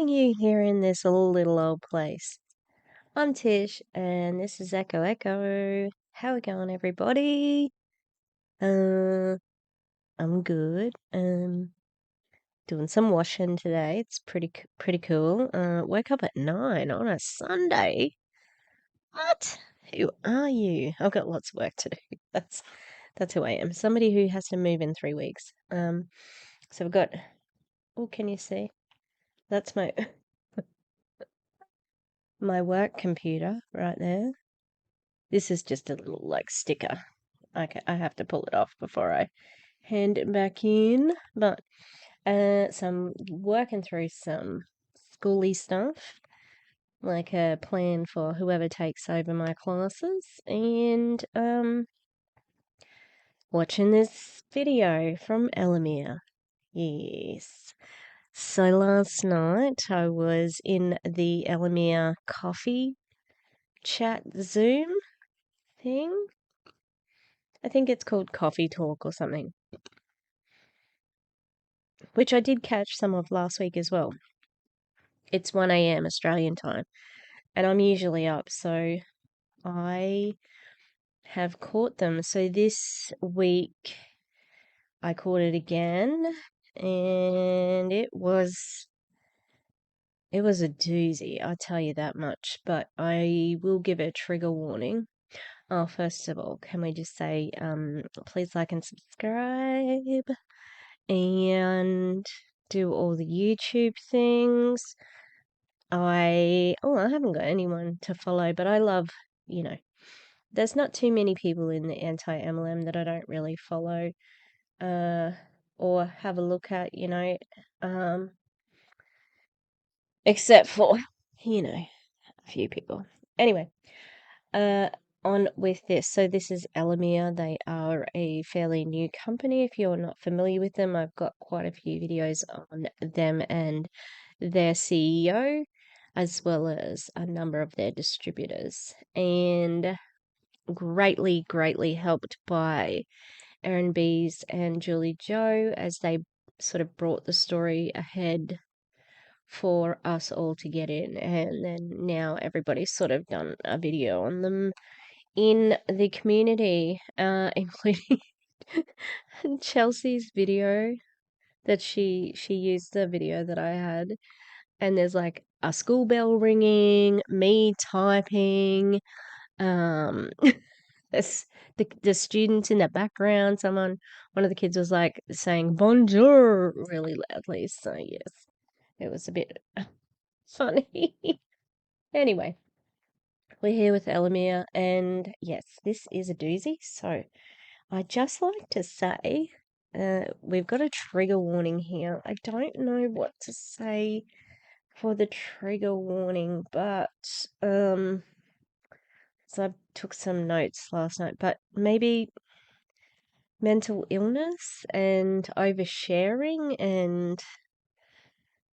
finding you here in this little old place. I'm Tish, and this is Echo Echo. How we going, everybody? I'm good. Doing some washing today. It's pretty cool. Woke up at 9 on a Sunday. What? Who are you? I've got lots of work to do. That's who I am. Somebody who has to move in 3 weeks. So we've got. Oh, can you see? That's my my work computer right there. This is just a little like sticker. Okay, I have to pull it off before I hand it back in. But so I'm working through some schooly stuff, like a plan for whoever takes over my classes, and watching this video from Elomir. Yes. So last night I was in the Elomir coffee chat Zoom thing. I think it's called Coffee Talk or something, which I did catch some of last week as well. It's 1 a.m. Australian time, and I'm usually up, so I have caught them. So this week I caught it again, and it was a doozy, I'll tell you that much, but I will give a trigger warning. Oh, first of all, can we just say, please like and subscribe and do all the YouTube things. I haven't got anyone to follow, but I love, there's not too many people in the anti-MLM that I don't really follow, or have a look at, except for, a few people. Anyway, on with this. So this is Elomir. They are a fairly new company. If you're not familiar with them, I've got quite a few videos on them and their CEO, as well as a number of their distributors, and greatly helped by Erin Bees and Julie Joe as they sort of brought the story ahead for us all to get in, and then now everybody's sort of done a video on them in the community, including Chelsea's video that she used the video that I had, and there's like a school bell ringing, me typing, there's the students in the background. One of the kids was like saying bonjour really loudly. So yes, it was a bit funny. Anyway, we're here with Elomir, and yes, this is a doozy. So I'd just like to say, we've got a trigger warning here. I don't know what to say for the trigger warning, but so I took some notes last night, but maybe mental illness and oversharing, and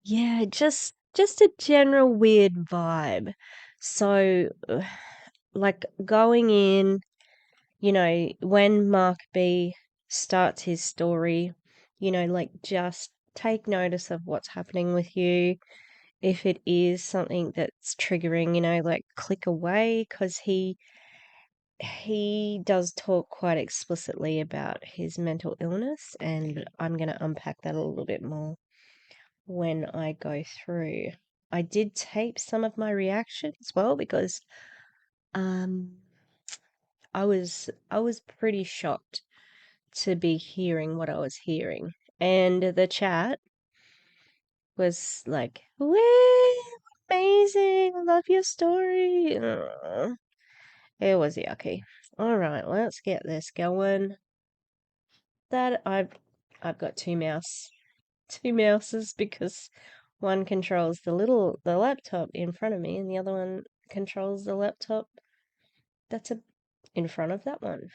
yeah, just a general weird vibe. So like going in, when Mark B starts his story, like just take notice of what's happening with you. If it is something that's triggering, like click away, because he does talk quite explicitly about his mental illness, and I'm going to unpack that a little bit more when I go through. I did tape some of my reaction as well, because I was pretty shocked to be hearing what I was hearing. And the chat was like, "Woo, amazing, I love your story." It was yucky. All right, let's get this going. That I've got two mouses, because one controls the laptop in front of me, and the other one controls the laptop that's in front of that one.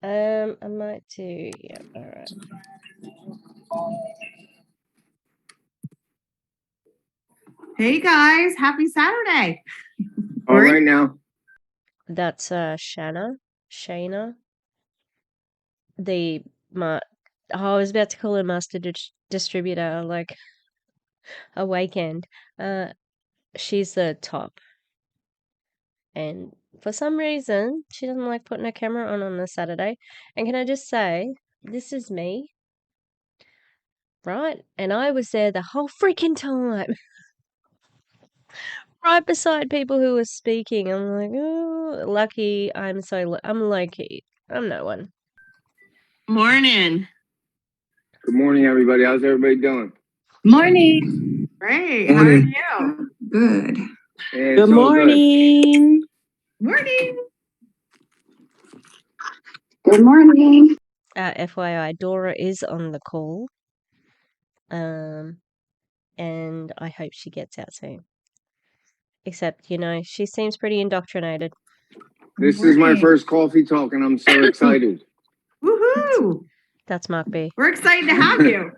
I might do, yeah, all right. Hey guys, happy Saturday. All right now. That's Shayna. I was about to call her master distributor, like a weekend. She's the top. And for some reason, she doesn't like putting her camera on a Saturday. And can I just say, this is me, right? And I was there the whole freaking time, right beside people who were speaking. I'm like, oh, lucky. I'm low key. I'm no one. Morning. Good morning, everybody. How's everybody doing? Morning. Great. Morning. How are you? Good. Yeah, Good morning. Morning. Good morning. FYI, Dora is on the call. And I hope she gets out soon. Except, she seems pretty indoctrinated. This is my first coffee talk, and I'm so excited. Woohoo. That's Mark B. We're excited to have you.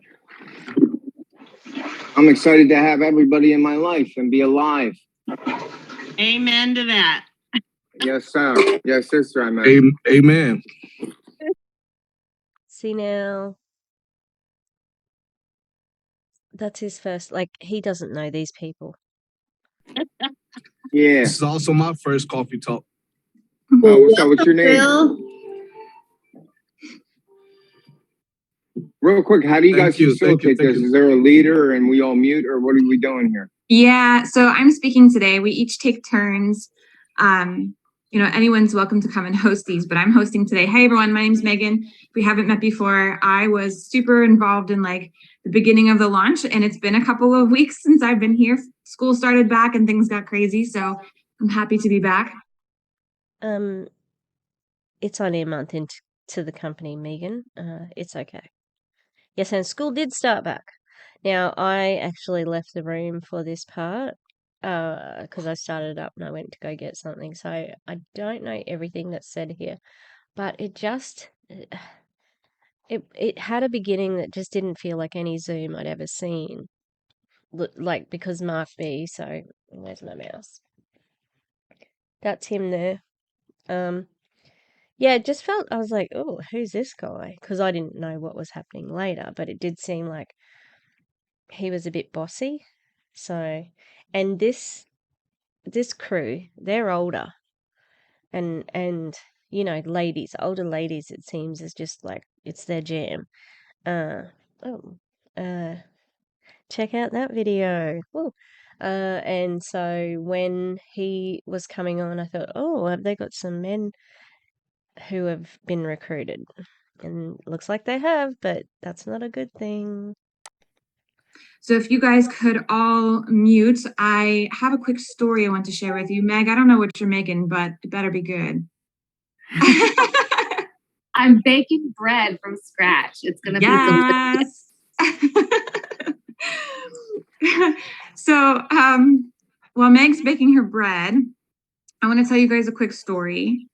I'm excited to have everybody in my life and be alive. Amen to that. Yes, sir. Yes, sister, I meant. Amen. See now, that's his first, he doesn't know these people. Yeah. This is also my first coffee talk. What's up? What's your name? Bill. Real quick, how do you guys Thank you, facilitate thank this? you. Is there a leader and we all mute, or what are we doing here? Yeah, so I'm speaking today. We each take turns. Anyone's welcome to come and host these, but I'm hosting today. Hey everyone, my name's Megan. If we haven't met before, I was super involved in the beginning of the launch, and it's been a couple of weeks since I've been here. School started back and things got crazy, so I'm happy to be back. It's only a month into the company, Megan. It's okay. Yes, and school did start back. Now, I actually left the room for this part because I started up and I went to go get something. So I don't know everything that's said here, but it had a beginning that just didn't feel like any Zoom I'd ever seen. Because Mark B. So where's my mouse? That's him there. Yeah, it just felt, I was like, oh, who's this guy? Because I didn't know what was happening later, but it did seem like he was a bit bossy. So, and this crew, they're older, and ladies, older ladies, it seems, is just it's their jam. Check out that video. Woo. And so when he was coming on, I thought, oh, have they got some men who have been recruited? And looks like they have, but that's not a good thing. So if you guys could all mute, I have a quick story I want to share with you. Meg, I don't know what you're making, but it better be good. I'm baking bread from scratch. It's going to be delicious. So while Meg's baking her bread, I want to tell you guys a quick story.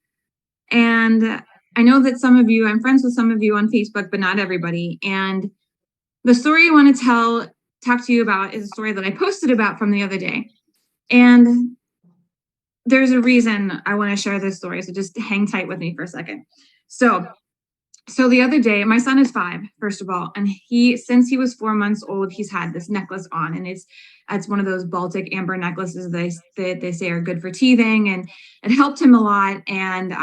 And I know that I'm friends with some of you on Facebook, but not everybody. And the story I want to talk to you about is a story that I posted about from the other day. And there's a reason I want to share this story. So just hang tight with me for a second. So the other day, my son is 5, first of all, and since he was 4 months old, he's had this necklace on, and it's one of those Baltic amber necklaces that they say are good for teething, and it helped him a lot. And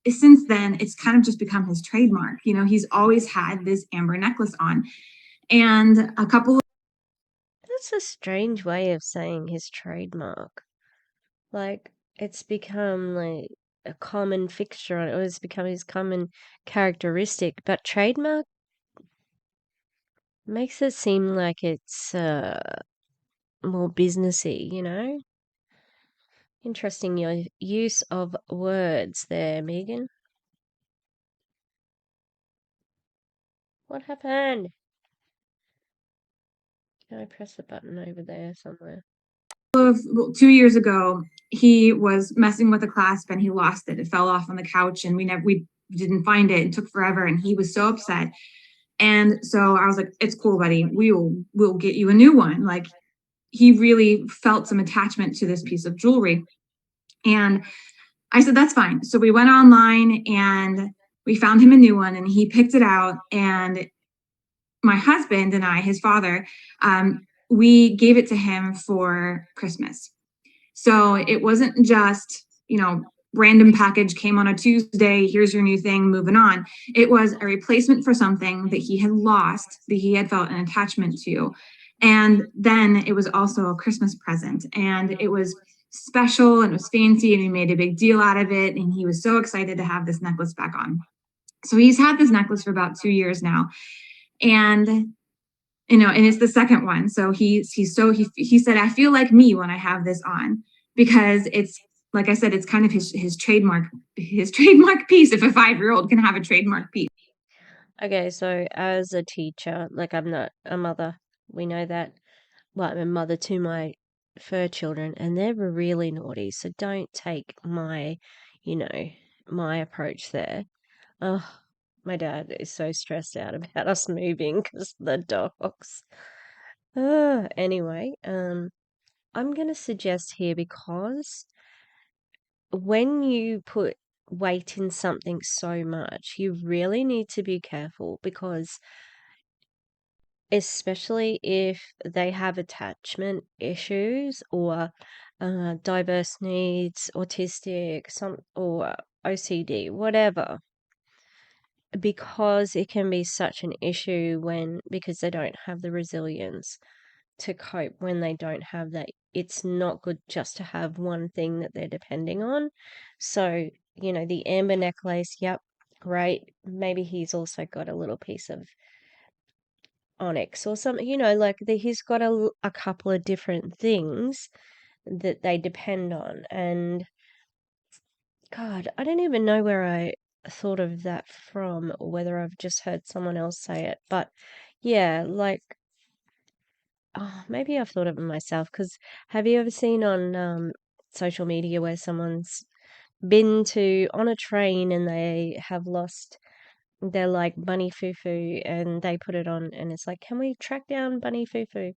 since then, it's kind of just become his trademark. He's always had this amber necklace on, and a couple. That's a strange way of saying his trademark. It's become a common fixture on it, or it's become his common characteristic, but trademark makes it seem like it's more businessy, Interesting your use of words there, Megan. What happened? Can I press the button over there somewhere? 2 years ago, he was messing with a clasp and he lost it. It fell off on the couch, and we didn't find it. It took forever, and he was so upset. And so I was like, "It's cool, buddy. We'll get you a new one." He really felt some attachment to this piece of jewelry, and I said, "That's fine." So we went online and we found him a new one, and he picked it out. And my husband and I, his father, we gave it to him for Christmas. So it wasn't just, random package came on a Tuesday, here's your new thing, moving on. It was a replacement for something that he had lost, that he had felt an attachment to. And then it was also a Christmas present, and it was special and it was fancy, and we made a big deal out of it. And he was so excited to have this necklace back on. So he's had this necklace for about 2 years now. And and it's the second one. So he said, I feel like me when I have this on, because it's, like I said, it's kind of his trademark piece. If a 5-year-old can have a trademark piece. Okay, so as a teacher, like I'm not a mother, we know that. Well, I'm a mother to my fur children, and they're really naughty. So don't take my approach there. Oh, my dad is so stressed out about us moving because the dogs. Anyway, I'm gonna suggest here, because when you put weight in something so much, you really need to be careful, because especially if they have attachment issues or diverse needs, autistic, or OCD, whatever, because it can be such an issue because they don't have the resilience to cope when they don't have that. It's not good just to have one thing that they're depending on. So, the amber necklace, yep, great. Maybe he's also got a little piece of onyx or something, he's got a couple of different things that they depend on. And God, I don't even know where I thought of that from, or whether I've just heard someone else say it. But yeah, maybe I've thought of it myself, because have you ever seen on social media where someone's been on a train and they have lost their like bunny fufu, and they put it on and it's like, can we track down bunny fufu?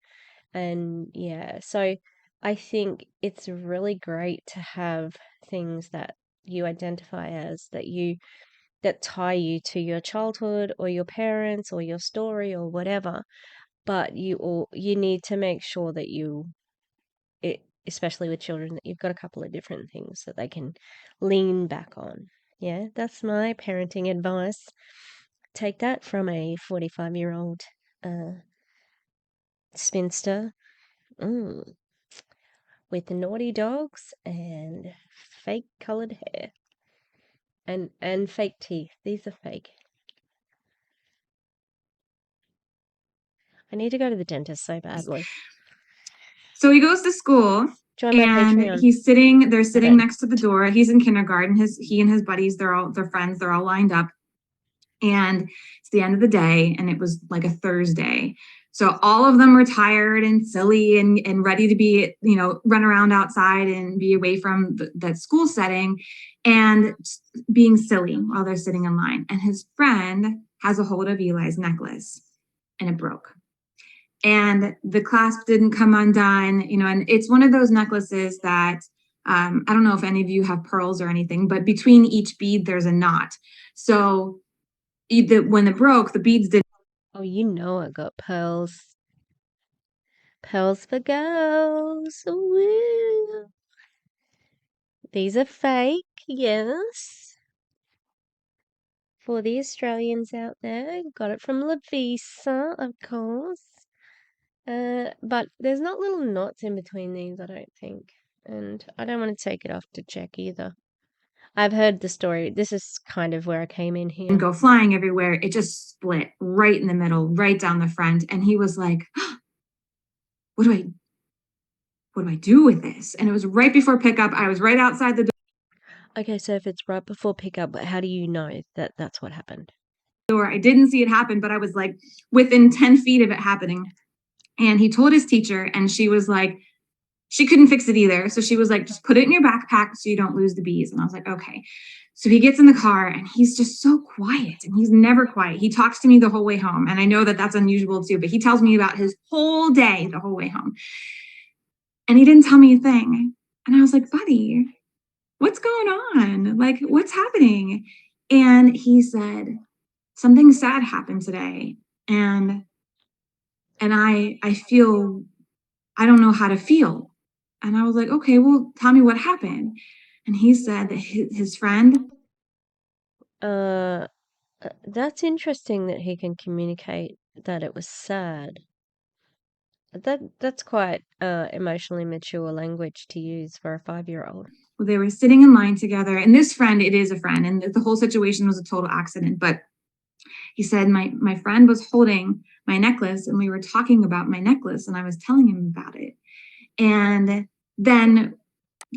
And yeah, so I think it's really great to have things that you identify as, that tie you to your childhood or your parents or your story or whatever. But you need to make sure that especially with children, that you've got a couple of different things that they can lean back on. Yeah, that's my parenting advice. Take that from a 45-year-old spinster. With naughty dogs and fake colored hair and fake teeth. These are fake. I need to go to the dentist so badly. So he goes to school, Join my and Patreon. they're sitting next to the door. He's in kindergarten. He and his buddies, they're friends, they're all lined up. And it's the end of the day, and it was like a Thursday. So all of them were tired and silly and ready to be, run around outside and be away from that school setting, and being silly while they're sitting in line. And his friend has a hold of Eli's necklace, and it broke. And the clasp didn't come undone, and it's one of those necklaces that, I don't know if any of you have pearls or anything, but between each bead, there's a knot. So when it broke, the beads didn't. Oh, I got pearls. Pearls for girls. Woo. These are fake, yes. For the Australians out there, got it from Lavisa, of course. But there's not little knots in between these, I don't think. And I don't want to take it off to check either. I've heard the story. This is kind of where I came in here. And go flying everywhere. It just split right in the middle, right down the front. And he was like, what do I do with this? And it was right before pickup. I was right outside the door. Okay, so if it's right before pickup, how do you know that that's what happened? I didn't see it happen, but I was like within 10 feet of it happening. And he told his teacher, and she was like, she couldn't fix it either. So she was like, just put it in your backpack so you don't lose the bees. And I was like, okay. So he gets in the car, and he's just so quiet, and he's never quiet. He talks to me the whole way home. And I know that that's unusual too, but he tells me about his whole day, the whole way home. And he didn't tell me a thing. And I was like, buddy, what's going on? Like, what's happening? And he said, something sad happened today. And I feel I don't know how to feel. And I was like, okay, well, tell me what happened. And he said that his friend, That's interesting that he can communicate that it was sad. That's quite emotionally mature language to use for a 5-year-old. well, they were sitting in line together, and this friend, it is a friend, and the whole situation was a total accident. But he said, my friend was holding my necklace, and we were talking about my necklace, and I was telling him about it. And then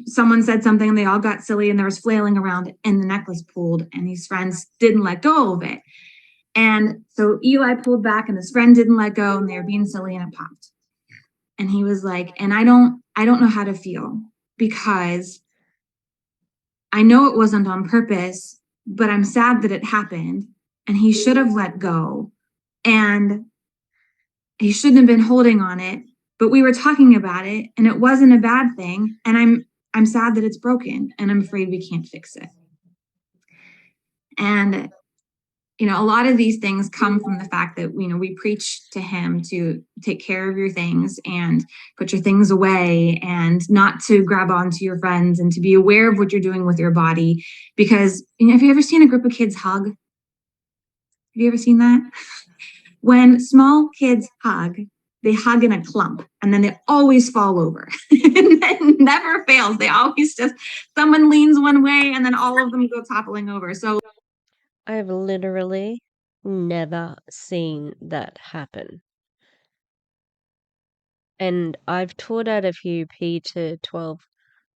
someone said something, and they all got silly, and there was flailing around, and the necklace pulled, and these friends didn't let go of it. And so Eli pulled back, and his friend didn't let go, and they were being silly, and it popped. And he was like, and I don't know how to feel, because I know it wasn't on purpose, but I'm sad that it happened, and he should have let go, and he shouldn't have been holding on it, but we were talking about it, and it wasn't a bad thing, and I'm sad that it's broken, and I'm afraid we can't fix it. And a lot of these things come from the fact that we preach to him to take care of your things and put your things away and not to grab onto your friends and to be aware of what you're doing with your body. Because have you ever seen a group of kids hug? Have you ever seen that? When small kids hug, they hug in a clump, and then they always fall over. It never fails. They always someone leans one way and then all of them go toppling over. So I've literally never seen that happen. And I've taught at a few P to 12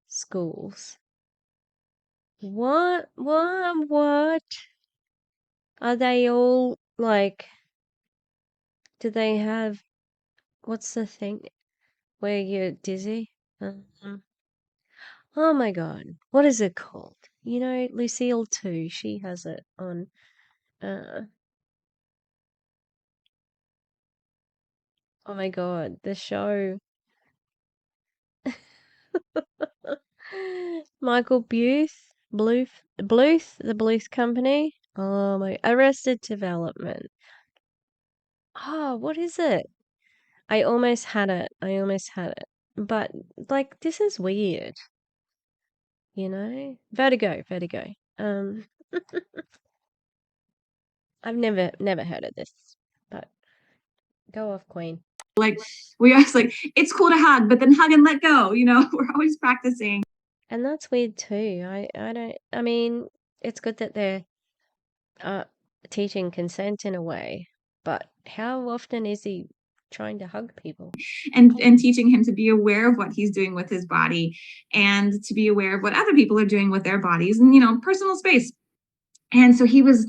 schools. What? Are they all like, do they have, what's the thing where you're dizzy? Oh my God, what is it called? Lucille too, she has it on, oh my God, the show. Michael Bluth, the Bluth Company. Oh my, Arrested Development. Oh, what is it? I almost had it. But this is weird, Vertigo. I've never heard of this, but go off, Queen. we always it's cool to hug, but then hug and let go. We're always practicing. And that's weird too. I mean, it's good that they're teaching consent in a way, but how often is he trying to hug people? And teaching him to be aware of what he's doing with his body and to be aware of what other people are doing with their bodies and personal space. And so he was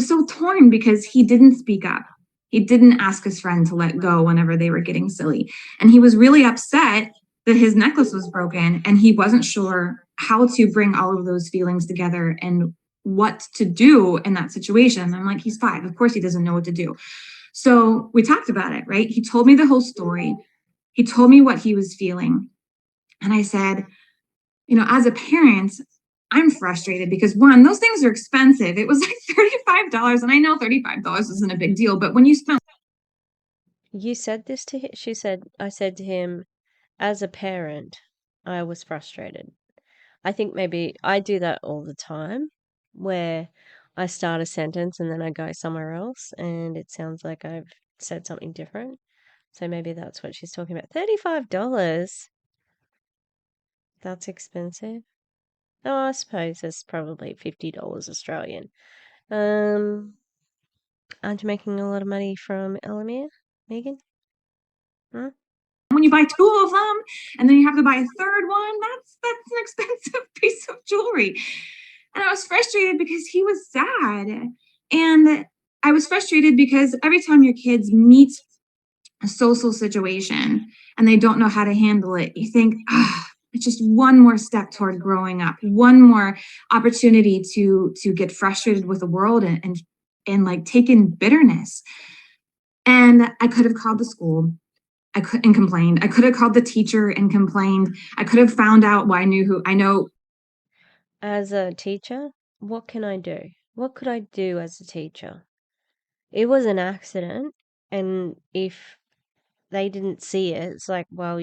so torn because he didn't speak up. He didn't ask his friend to let go whenever they were getting silly. And he was really upset that his necklace was broken, and he wasn't sure how to bring all of those feelings together and what to do in that situation. I'm like, he's 5. Of course he doesn't know what to do. So we talked about it, right? He told me the whole story. He told me what he was feeling. And I said, as a parent, I'm frustrated because, one, those things are expensive. It was like $35, and I know $35 isn't a big deal, but when you spend... You said this to him? I said to him, as a parent, I was frustrated. I think maybe I do that all the time, where I start a sentence and then I go somewhere else, and it sounds like I've said something different. So maybe that's what she's talking about. $35? That's expensive. Oh, I suppose it's probably $50 Australian. Aren't you making a lot of money from Elomir, Megan? When you buy 2 of them and then you have to buy a third one, that's an expensive piece of jewelry. And I was frustrated because he was sad. And I was frustrated because every time your kids meet a social situation and they don't know how to handle it, you think, it's just one more step toward growing up, one more opportunity to get frustrated with the world and like take in bitterness. And I could have called the school. And complained. I could have called the teacher and complained. I could have found out why I know. As a teacher, what can I do? What could I do as a teacher? It was an accident, and if they didn't see it. It's like, well,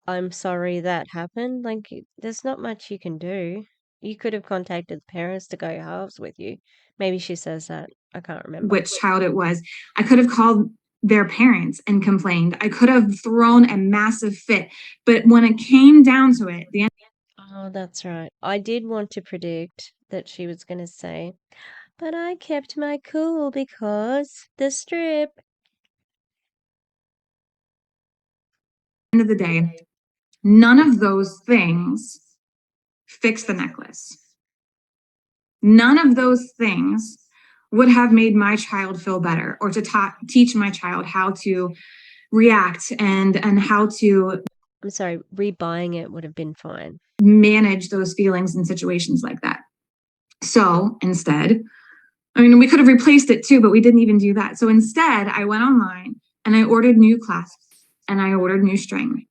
I'm sorry that happened. Like, there's not much you can do. You could have contacted the parents to go halves with you. Maybe she says that. I can't remember. which child it was. I could have called their parents and complained. I could have thrown a massive fit. But when it came down to it, the Oh, that's right. I did want to predict that she was going to say, but I kept my cool because the strip. end of the day, none of those things fix the necklace. None of those things would have made my child feel better or to teach my child how to react and how to I'm sorry, rebuying it would have been fine. manage those feelings in situations like that. So instead, I mean, we could have replaced it too, but we didn't even do that. So instead, I went online and I ordered new clasps and I ordered new string.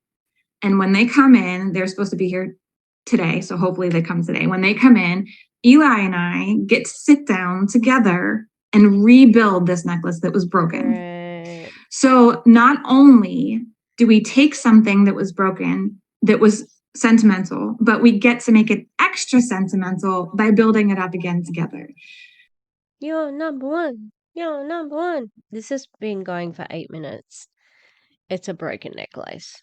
And when they come in, they're supposed to be here today. So hopefully they come today. When they come in, Eli and I get to sit down together and rebuild this necklace that was broken. Great. So not only do we take something that was broken, that was sentimental, but we get to make it extra sentimental by building it up again together. You're number one. You're number one. This has been going for 8 minutes. It's a broken necklace.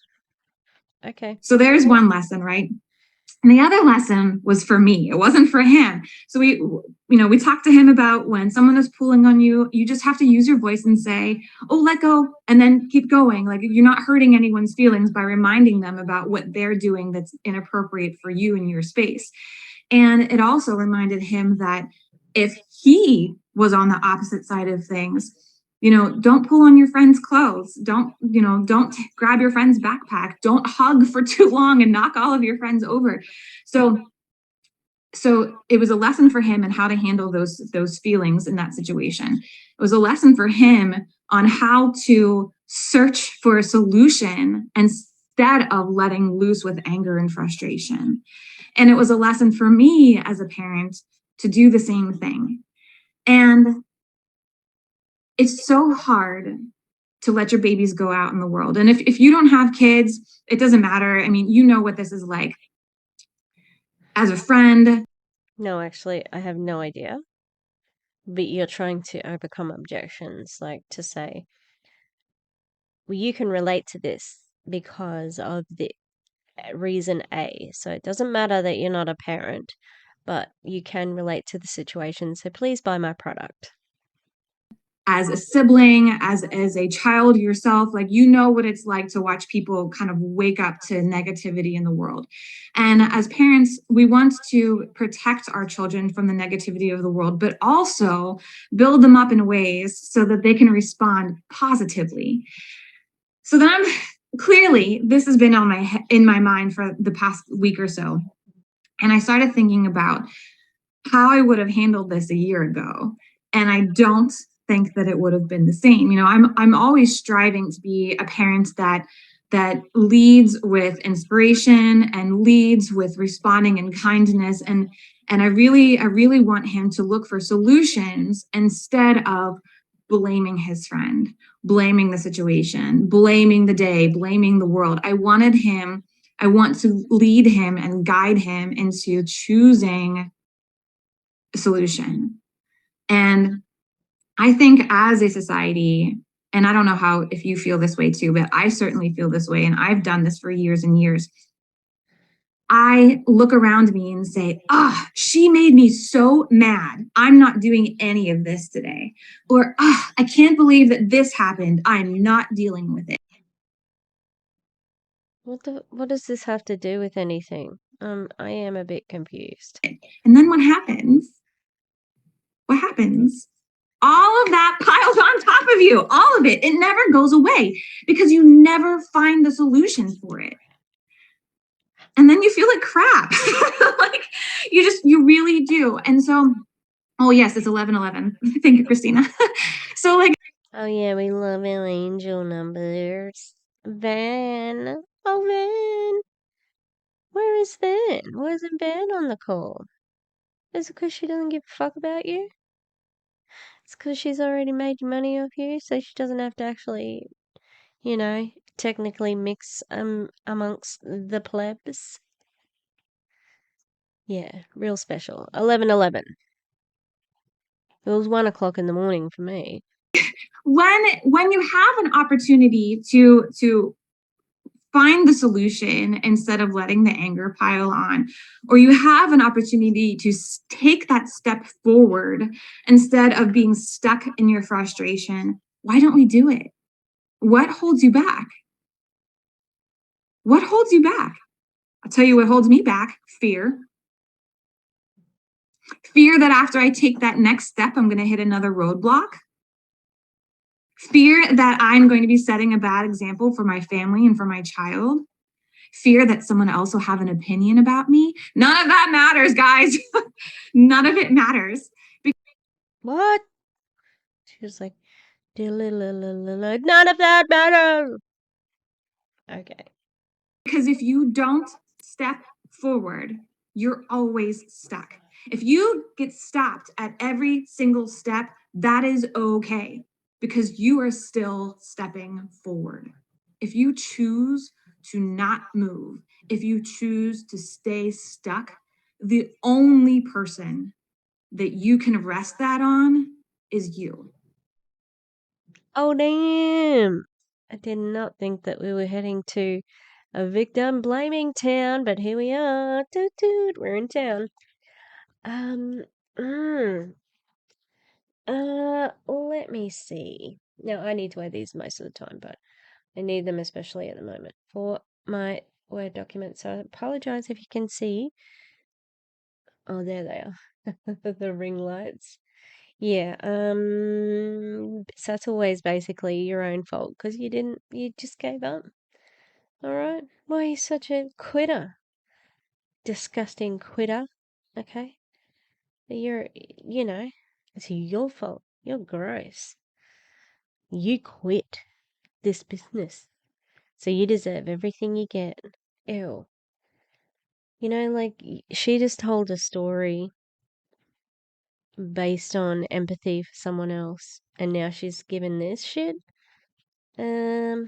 Okay. So there's one lesson, right? And the other lesson was for me. It wasn't for him. So we talked to him about when someone is pulling on you, you just have to use your voice and say, oh, let go, and then keep going. Like you're not hurting anyone's feelings by reminding them about what they're doing that's inappropriate for you in your space. And it also reminded him that if he was on the opposite side of things, don't pull on your friend's clothes. Don't grab your friend's backpack. Don't hug for too long and knock all of your friends over. So it was a lesson for him and how to handle those feelings in that situation. It was a lesson for him on how to search for a solution instead of letting loose with anger and frustration. And it was a lesson for me as a parent to do the same thing. And it's so hard to let your babies go out in the world. And if you don't have kids, it doesn't matter. I mean, you know what this is like. As a friend. No, actually, I have no idea. But you're trying to overcome objections, like to say, well, you can relate to this because of the reason A. So it doesn't matter that you're not a parent, but you can relate to the situation. So please buy my product. As a sibling, as a child yourself, like what it's like to watch people kind of wake up to negativity in the world. And as parents, we want to protect our children from the negativity of the world, but also build them up in ways so that they can respond positively. So then clearly this has been in my mind for the past week or so. And I started thinking about how I would have handled this a year ago. And I don't think that it would have been the same. I'm always striving to be a parent that leads with inspiration and leads with responding in kindness. And I really want him to look for solutions instead of blaming his friend, blaming the situation, blaming the day, blaming the world. I want to lead him and guide him into choosing a solution. And I think as a society, and I don't know if you feel this way too, but I certainly feel this way, and I've done this for years and years. I look around me and say, she made me so mad. I'm not doing any of this today. Or, I can't believe that this happened. I'm not dealing with it. What does this have to do with anything? I am a bit confused. And then what happens? What happens? All of that piles on top of you, all of it. It never goes away because you never find the solution for it. And then you feel like crap. Like you really do. And so, oh yes, it's 11:11. Thank you, Christina. So oh yeah, we love our angel numbers. Van. Oh, Van. Where is Van? Why isn't Van on the call? Is it because she doesn't give a fuck about you? It's because she's already made money off you, so she doesn't have to actually you know, technically mix amongst the plebs. Yeah, real special. 11:11. It was 1 o'clock in the morning for me. When you have an opportunity to find the solution instead of letting the anger pile on, or you have an opportunity to take that step forward instead of being stuck in your frustration, why don't we do it? What holds you back? What holds you back? I'll tell you what holds me back: fear. Fear that after I take that next step, I'm going to hit another roadblock. Fear that I'm going to be setting a bad example for my family and for my child. Fear that someone else will have an opinion about me. None of that matters, guys. None of it matters. What? She was like, none of that matters. Okay. Because if you don't step forward, you're always stuck. If you get stopped at every single step, that is okay, because you are still stepping forward. If you choose to not move, if you choose to stay stuck, the only person that you can rest that on is you. Oh, damn. I did not think that we were heading to a victim blaming town, but here we are. Toot toot, we're in town. Mm, let me see. Now, I need to wear these most of the time, but I need them especially at the moment for my Word document. So I apologize if you can see. Oh, there they are. The ring lights. Yeah, so that's always basically your own fault because you just gave up. All right? Why are you such a quitter? Disgusting quitter. Okay? You know, it's your fault. You're gross. You quit this business. So you deserve everything you get. Ew. You know, like, she just told a story based on empathy for someone else, and now she's given this shit? Hmm.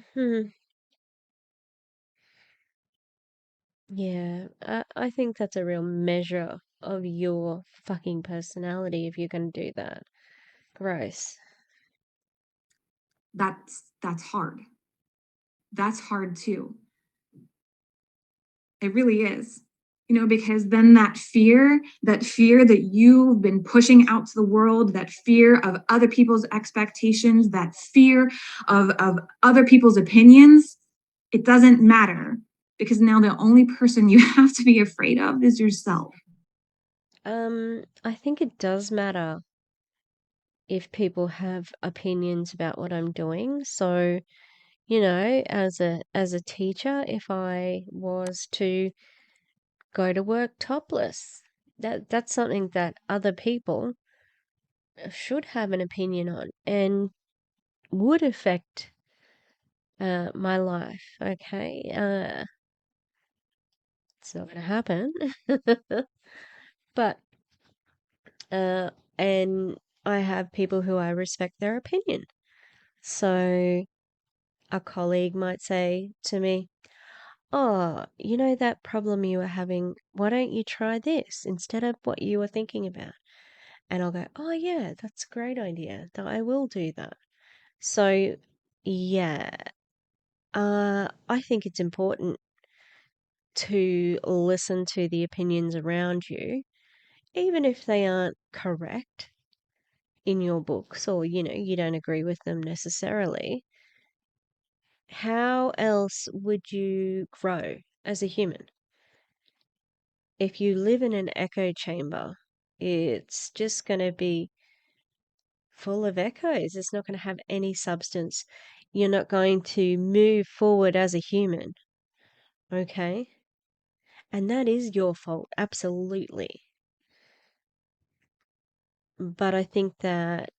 Yeah, I think that's a real measure of your fucking personality if you're gonna do that. Gross. That's hard. That's hard too. It really is. You know, because then that fear that you've been pushing out to the world, that fear of other people's expectations, that fear of other people's opinions, it doesn't matter, because now the only person you have to be afraid of is yourself. I think it does matter if people have opinions about what I'm doing. So, you know, as a teacher, if I was to go to work topless, that's something that other people should have an opinion on and would affect my life. Okay, it's not going to happen, but and I have people who I respect their opinion. So a colleague might say to me, "Oh, you know that problem you were having? Why don't you try this instead of what you were thinking about?" And I'll go, "Oh yeah, that's a great idea. I will do that." So yeah, I think it's important to listen to the opinions around you, even if they aren't correct in your books or, you know, you don't agree with them necessarily. How else would you grow as a human? If you live in an echo chamber, it's just going to be full of echoes. It's not going to have any substance. You're not going to move forward as a human. Okay? And that is your fault, absolutely. But I think that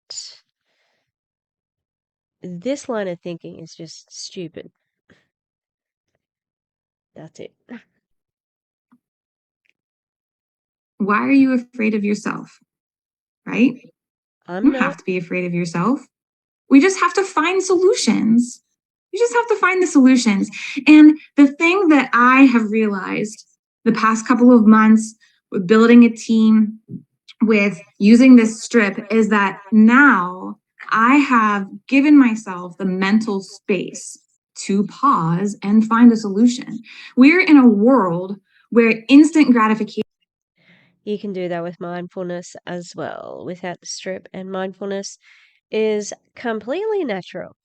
this line of thinking is just stupid. That's it. Why are you afraid of yourself? Right? I'm You don't not. have to be afraid of yourself. We just have to find solutions. You just have to find the solutions. And the thing that I have realized the past couple of months with building a team, with using this strip, is that now I have given myself the mental space to pause and find a solution. We're in a world where instant gratification. You can do that with mindfulness as well without the strip, and mindfulness is completely natural.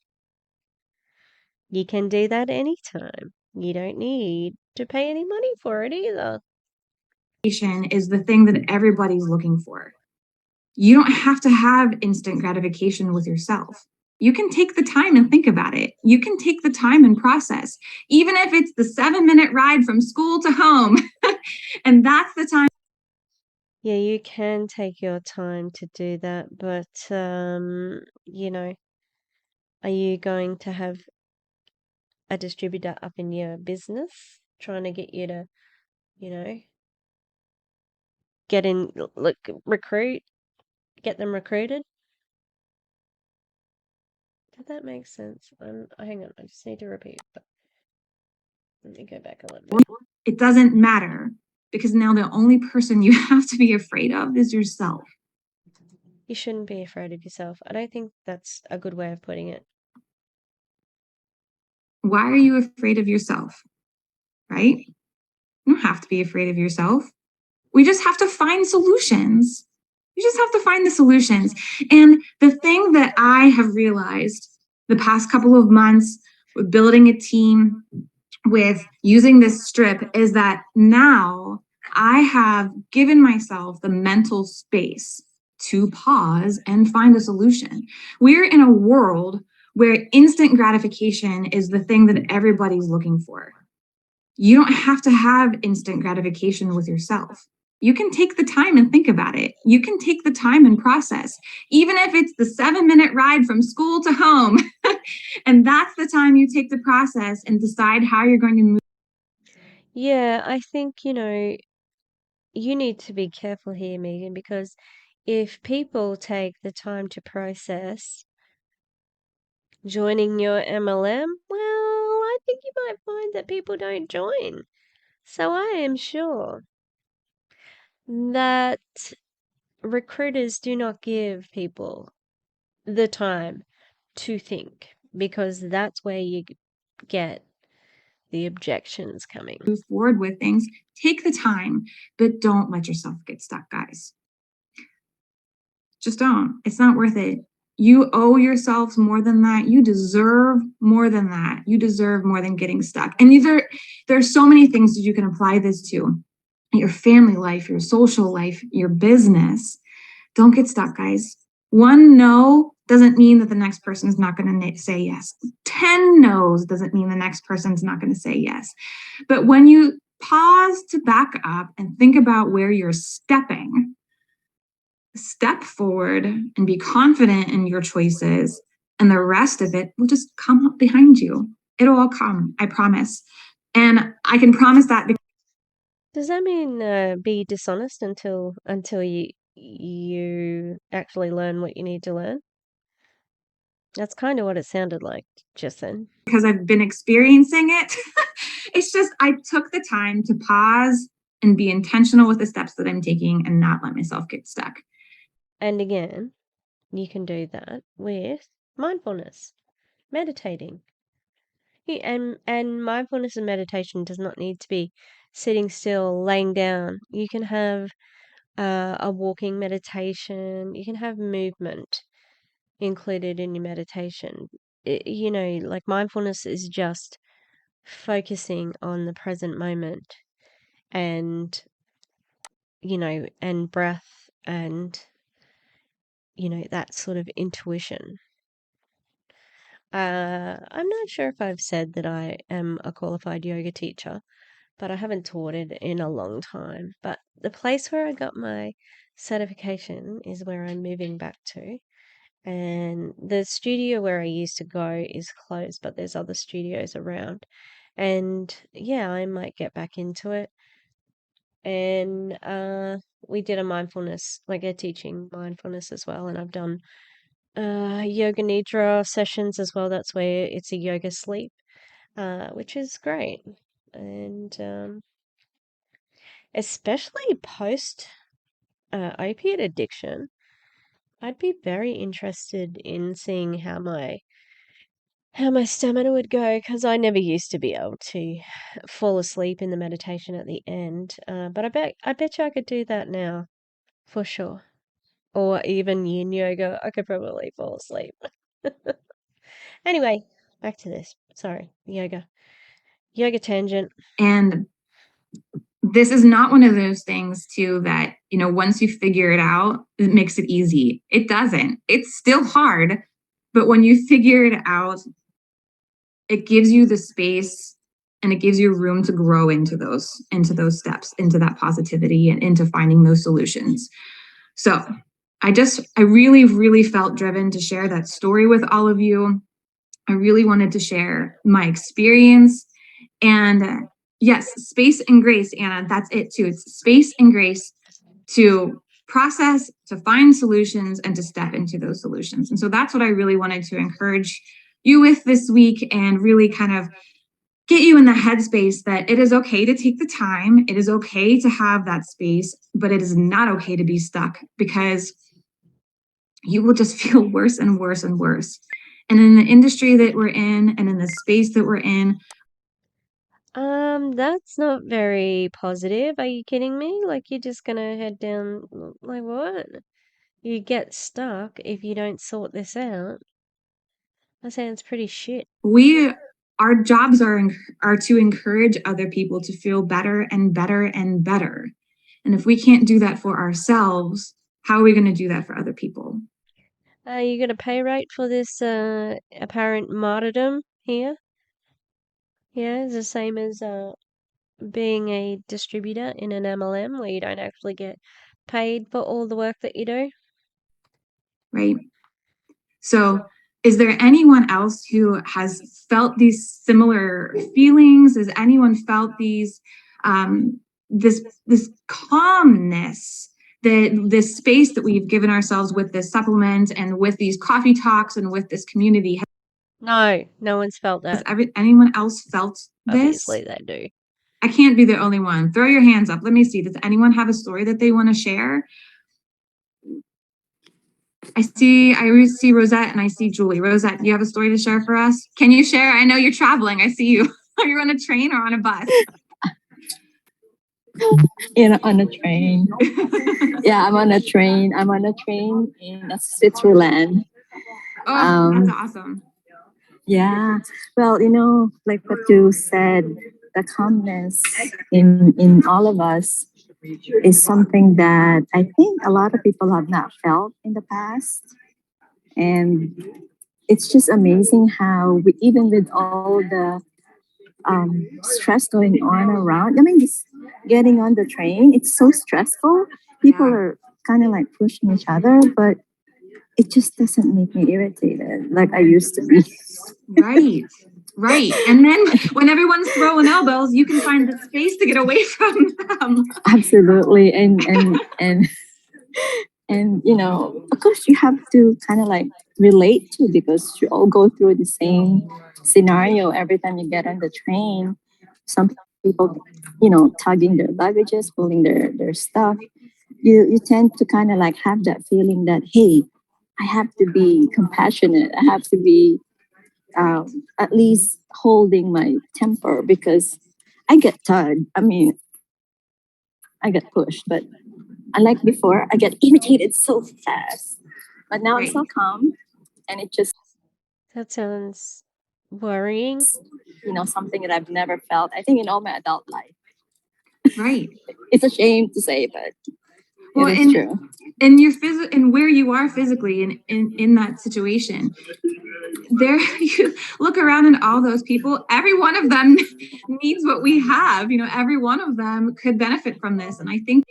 You can do that anytime. You don't need to pay any money for it either. Is the thing that everybody's looking for. You don't have to have instant gratification with yourself. You can take the time and think about it. You can take the time and process, even if it's the 7-minute ride from school to home. And that's the time. Yeah, you can take your time to do that, but, you know, are you going to have a distributor up in your business trying to get you to, you know, get in, look, get them recruited? Did that make sense? Hang on, I just need to repeat. Let me go back a little bit. It doesn't matter, because now the only person you have to be afraid of is yourself. You shouldn't be afraid of yourself. I don't think that's a good way of putting it. Why are you afraid of yourself? Right? You don't have to be afraid of yourself. We just have to find solutions. You just have to find the solutions. And the thing that I have realized the past couple of months with building a team, with using this strip, is that now I have given myself the mental space to pause and find a solution. We're in a world where instant gratification is the thing that everybody's looking for. You don't have to have instant gratification with yourself. You can take the time and think about it. You can take the time and process, even if it's the 7-minute ride from school to home. And that's the time you take to process and decide how you're going to move. Yeah, I think, you know, you need to be careful here, Megan, because if people take the time to process joining your MLM, well, I think you might find that people don't join. So I am sure that recruiters do not give people the time to think, because that's where you get the objections coming. Move forward with things. Take the time, but don't let yourself get stuck, guys. Just don't. It's not worth it. You owe yourselves more than that. You deserve more than that. You deserve more than getting stuck. And there are so many things that you can apply this to: your family life, your social life, your business. Don't get stuck, guys. One no doesn't mean that the next person is not going to say yes. 10 no's doesn't mean the next person's not going to say yes. But when you pause to back up and think about where you're stepping, step forward and be confident in your choices, and the rest of it will just come up behind you. It'll all come, I promise. And I can promise that. Does that mean be dishonest until you actually learn what you need to learn? That's kind of what it sounded like just then. Because I've been experiencing it. It's just, I took the time to pause and be intentional with the steps that I'm taking and not let myself get stuck. And again, you can do that with mindfulness, meditating. And mindfulness and meditation does not need to be sitting still, laying down. You can have a walking meditation. You can have movement included in your meditation. You know, like mindfulness is just focusing on the present moment and, you know, and breath and, you know, that sort of intuition. I'm not sure if I've said that I am a qualified yoga teacher, but I haven't taught it in a long time. But the place where I got my certification is where I'm moving back to. And the studio where I used to go is closed, but there's other studios around. And yeah, I might get back into it. And we did a mindfulness, like a teaching mindfulness as well. And I've done yoga nidra sessions as well. That's where it's a yoga sleep, which is great. And especially post opiate addiction, I'd be very interested in seeing how my stamina would go, because I never used to be able to fall asleep in the meditation at the end. But I bet you I could do that now, for sure. Or even yin yoga, I could probably fall asleep. Anyway, back to this. Sorry, yoga tangent. And this is not one of those things too that, you know, once you figure it out, it makes it easy. It doesn't. It's still hard, but when you figure it out, it gives you the space and it gives you room to grow into those steps, into that positivity and into finding those solutions. So I really, really felt driven to share that story with all of you. I really wanted to share my experience. And yes, space and grace, Anna, that's it too. It's space and grace to process, to find solutions, and to step into those solutions. And so that's what I really wanted to encourage you with this week, and really kind of get you in the headspace that it is okay to take the time. It is okay to have that space, but it is not okay to be stuck, because you will just feel worse and worse and worse. And in the industry that we're in, and in the space that we're in, That's not very positive. Are you kidding me? Like, you're just gonna head down, like, what? You get stuck if you don't sort this out. That sounds pretty shit. our jobs are to encourage other people to feel better and better and better. And if we can't do that for ourselves, how are we going to do that for other people? Are you gonna pay rate for this apparent martyrdom here? Yeah, it's the same as being a distributor in an MLM, where you don't actually get paid for all the work that you do. Right? So is there anyone else who has felt these similar feelings? Has anyone felt these this calmness, that this space that we've given ourselves with this supplement and with these coffee talks and with this community? No one's felt that. Has anyone else felt this? Obviously they do. I can't be the only one. Throw your hands up. Let me see. Does anyone have a story that they want to share? I see Rosette and I see Julie. Rosette, do you have a story to share for us? Can you share? I know you're traveling. I see you. Are you on a train or on a bus? On a train. Yeah, I'm on a train. I'm on a train in Switzerland. Oh, that's awesome. Yeah. Well, like what you said, the calmness in all of us is something that I think a lot of people have not felt in the past. And it's just amazing how even with all the stress going on around, I mean, just getting on the train, it's so stressful. People are kind of like pushing each other, but it just doesn't make me irritated like I used to be. Right. And then when everyone's throwing elbows, you can find the space to get away from them. Absolutely. And of course you have to kind of like relate to, because you all go through the same scenario every time you get on the train. Some people, tugging their luggages, pulling their stuff. You tend to kind of like have that feeling that, hey, I have to be compassionate. I have to be at least holding my temper, because I get tugged. I mean, I get pushed, but unlike before, I get irritated so fast. But now I'm so calm, and it just... That sounds worrying. Something that I've never felt, I think, in all my adult life. Right. It's a shame to say, but it is true. And and where you are physically in that situation, there you look around and all those people, every one of them needs what we have. Every one of them could benefit from this. And I think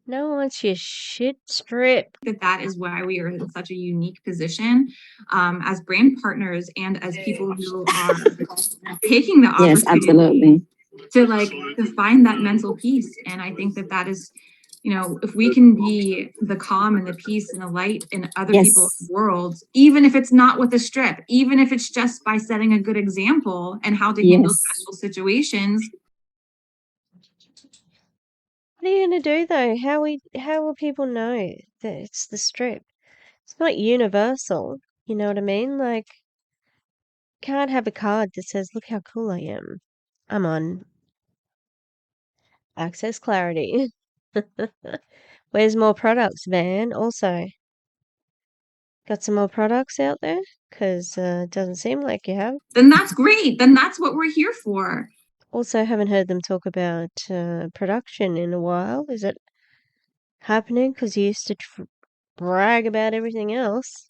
No one wants your shit stripped. that is why we are in such a unique position as brand partners and as people who are taking the opportunity Yes, absolutely. to find that mental peace. And I think that is You know, if we can be the calm and the peace and the light in other people's Yes. worlds, even if it's not with a strip, even if it's just by setting a good example and how to handle Yes. special situations. What are you gonna do though? How will people know that it's the strip? It's not universal. You know what I mean? Like, can't have a card that says, "Look how cool I am. I'm on Access Clarity." Where's more products, Van? Also, got some more products out there? Because it doesn't seem like you have. Then that's great. Then that's what we're here for. Also, haven't heard them talk about production in a while. Is it happening? Because you used to brag about everything else.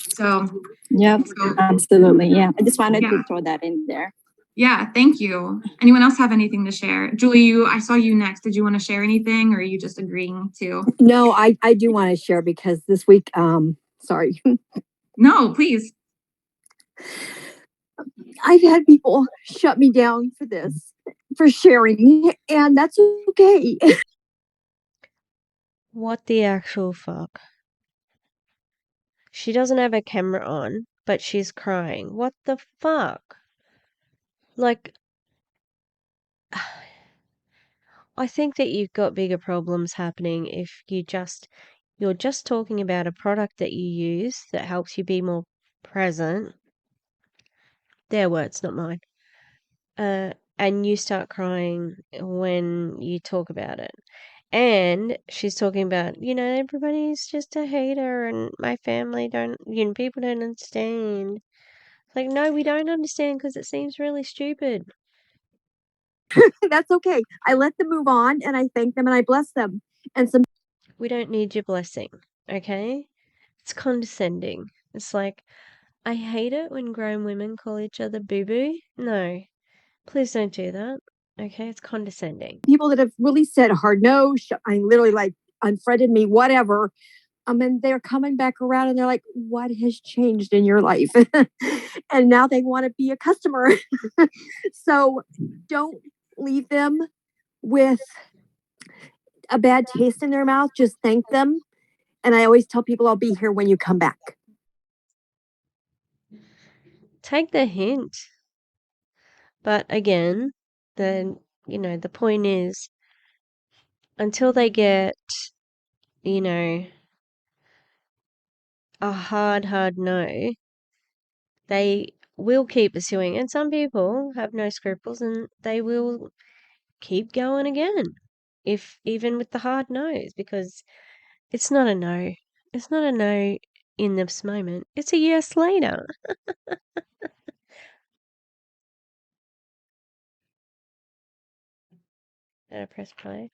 So, Yep. so Absolutely. Yeah. I just wanted Yeah. to throw that in there. yeah, thank you. Anyone else have anything to share? Julie, I saw you next. Did you want to share anything or are you just agreeing to? No, I do want to share because this week, sorry, No, please. I've had people shut me down for this, for sharing, and that's okay. What the actual fuck? She doesn't have her camera on, but she's crying. What the fuck? Like, I think that you've got bigger problems happening if you're just talking about a product that you use that helps you be more present. Their words, not mine. And you start crying when you talk about it. And she's talking about, everybody's just a hater and my family people don't understand. Like, no, we don't understand because it seems really stupid. That's okay. I let them move on and I thank them and I bless them. And some We don't need your blessing, okay? It's condescending. It's like, I hate it when grown women call each other boo-boo. No, please don't do that, okay? It's condescending. people that have really said hard no, I literally like unfriended me, whatever. And they're coming back around and they're like, what has changed in your life? And now they want to be a customer. So don't leave them with a bad taste in their mouth. Just thank them. And I always tell people I'll be here when you come back. Take the hint. But again, the point is, until they get, a hard no, they will keep pursuing. And some people have no scruples and they will keep going again, if even with the hard no's, because it's not a no. It's not a no in this moment. It's a yes later. Gotta press play.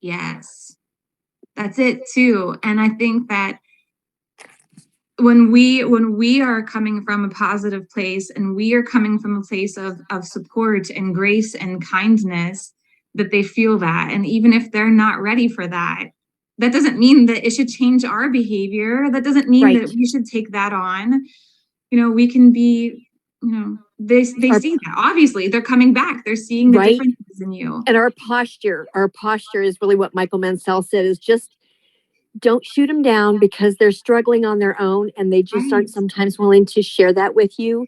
Yes. That's it too. And I think that when we are coming from a positive place and we are coming from a place of support and grace and kindness, that they feel that. And even if they're not ready for that, that doesn't mean that it should change our behavior. That doesn't mean Right. that we should take that on. We can be, they see that. Obviously, they're coming back. They're seeing the Right. differences in you. And our posture is really what Michael Mansell said, is just don't shoot them down because they're struggling on their own and they just aren't sometimes willing to share that with you.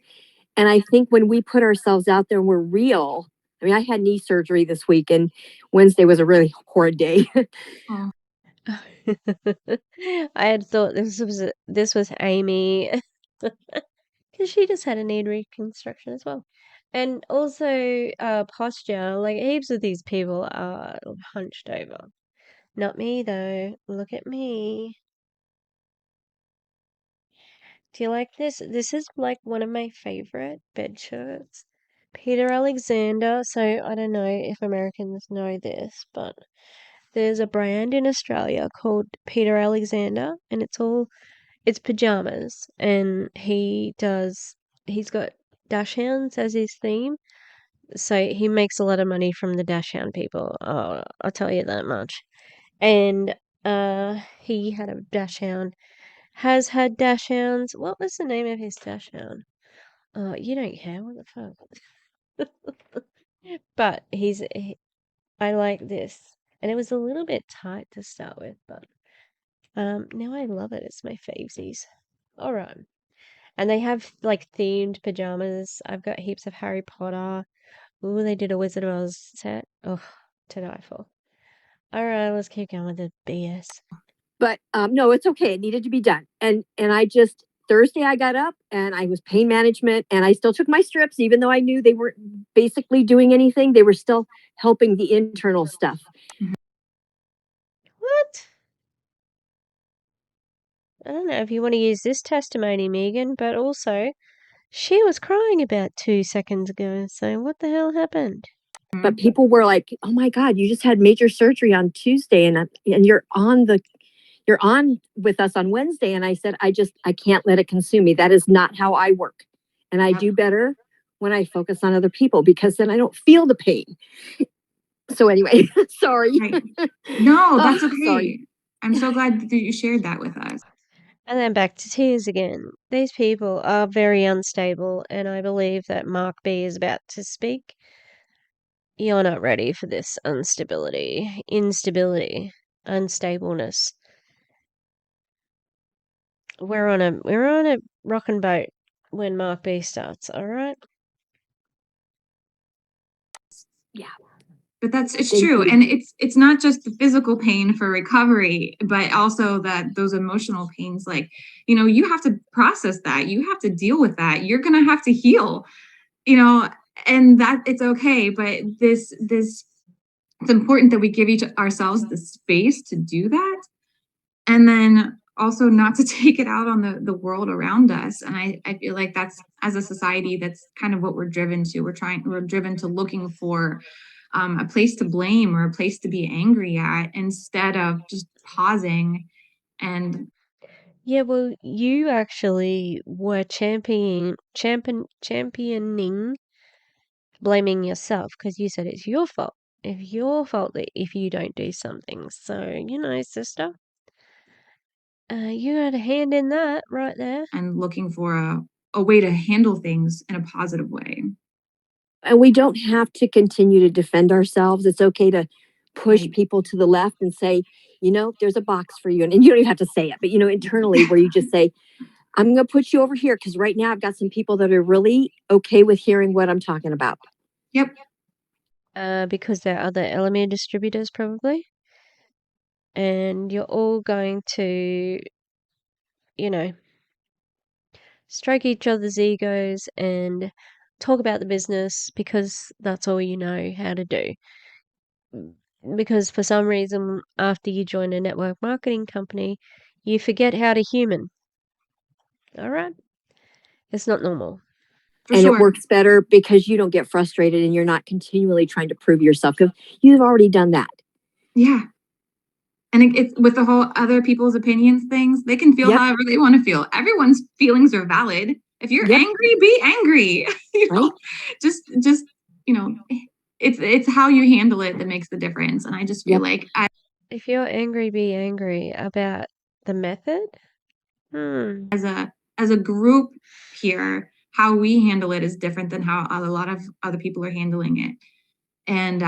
And I think when we put ourselves out there and we're real, I mean, I had knee surgery this week and Wednesday was a really horrid day. Oh. I had thought this was Amy, because she just had a knee reconstruction as well. And also posture, like heaps of these people are hunched over. Not me though. Look at me. Do you like this? This is like one of my favorite bed shirts. Peter Alexander. So I don't know if Americans know this, but there's a brand in Australia called Peter Alexander, and it's pajamas, and he's got dachshunds as his theme. So he makes a lot of money from the dachshund people. Oh, I'll tell you that much. And he had a dachshund, has had dachshunds. What was the name of his dachshund? Oh, you don't care. What the fuck? But I like this. And it was a little bit tight to start with, but now I love it. It's my favesies. All right. And they have like themed pajamas. I've got heaps of Harry Potter. Ooh, they did a Wizard of Oz set. Oh, to die for. All right, let's keep going with the BS. But no, it's okay. It needed to be done. And I just Thursday I got up and I was pain management and I still took my strips, even though I knew they weren't basically doing anything. They were still helping the internal stuff. What? I don't know if you want to use this testimony, Megan, but also she was crying about 2 seconds ago. So what the hell happened? But people were like, "Oh my God, you just had major surgery on Tuesday, and you're on with us on Wednesday." And I said, I can't let it consume me. That is not how I work, and I do better when I focus on other people because then I don't feel the pain. So anyway, sorry. Right. No, that's Oh, okay. sorry. I'm so glad that you shared that with us. And then back to tears again. These people are very unstable, and I believe that Mark B is about to speak. You're not ready for this instability, unstableness. We're on a rockin' boat when Mark B starts, alright? Yeah. But it's true. And it's not just the physical pain for recovery, but also those emotional pains, like, you have to process that. You have to deal with that. You're going to have to heal, and that it's okay. But it's important that we give ourselves the space to do that. And then also not to take it out on the world around us. And I feel like that's, as a society, that's kind of what we're driven to. We're driven to looking for a place to blame or a place to be angry at instead of just pausing and Yeah, well, you actually were championing blaming yourself because you said it's your fault. It's your fault that if you don't do something. So, sister, you had a hand in that right there. and looking for a way to handle things in a positive way. And we don't have to continue to defend ourselves. It's okay to push Right. people to the left and say, there's a box for you. And you don't even have to say it, but internally where you just say, I'm going to put you over here because right now I've got some people that are really okay with hearing what I'm talking about. Yep. Because there are other Elomir distributors probably. And you're all going to, stroke each other's egos and talk about the business because that's all you know how to do. Because for some reason, after you join a network marketing company, you forget how to human. All right? It's not normal. And it works better because you don't get frustrated and you're not continually trying to prove yourself because you've already done that. Yeah. And it's with the whole other people's opinions things, they can feel however they want to feel. Everyone's feelings are valid. If you're angry, be angry. Right? Just it's how you handle it that makes the difference. And I just feel like if you're angry, be angry about the method. As a group here, how we handle it is different than how a lot of other people are handling it. And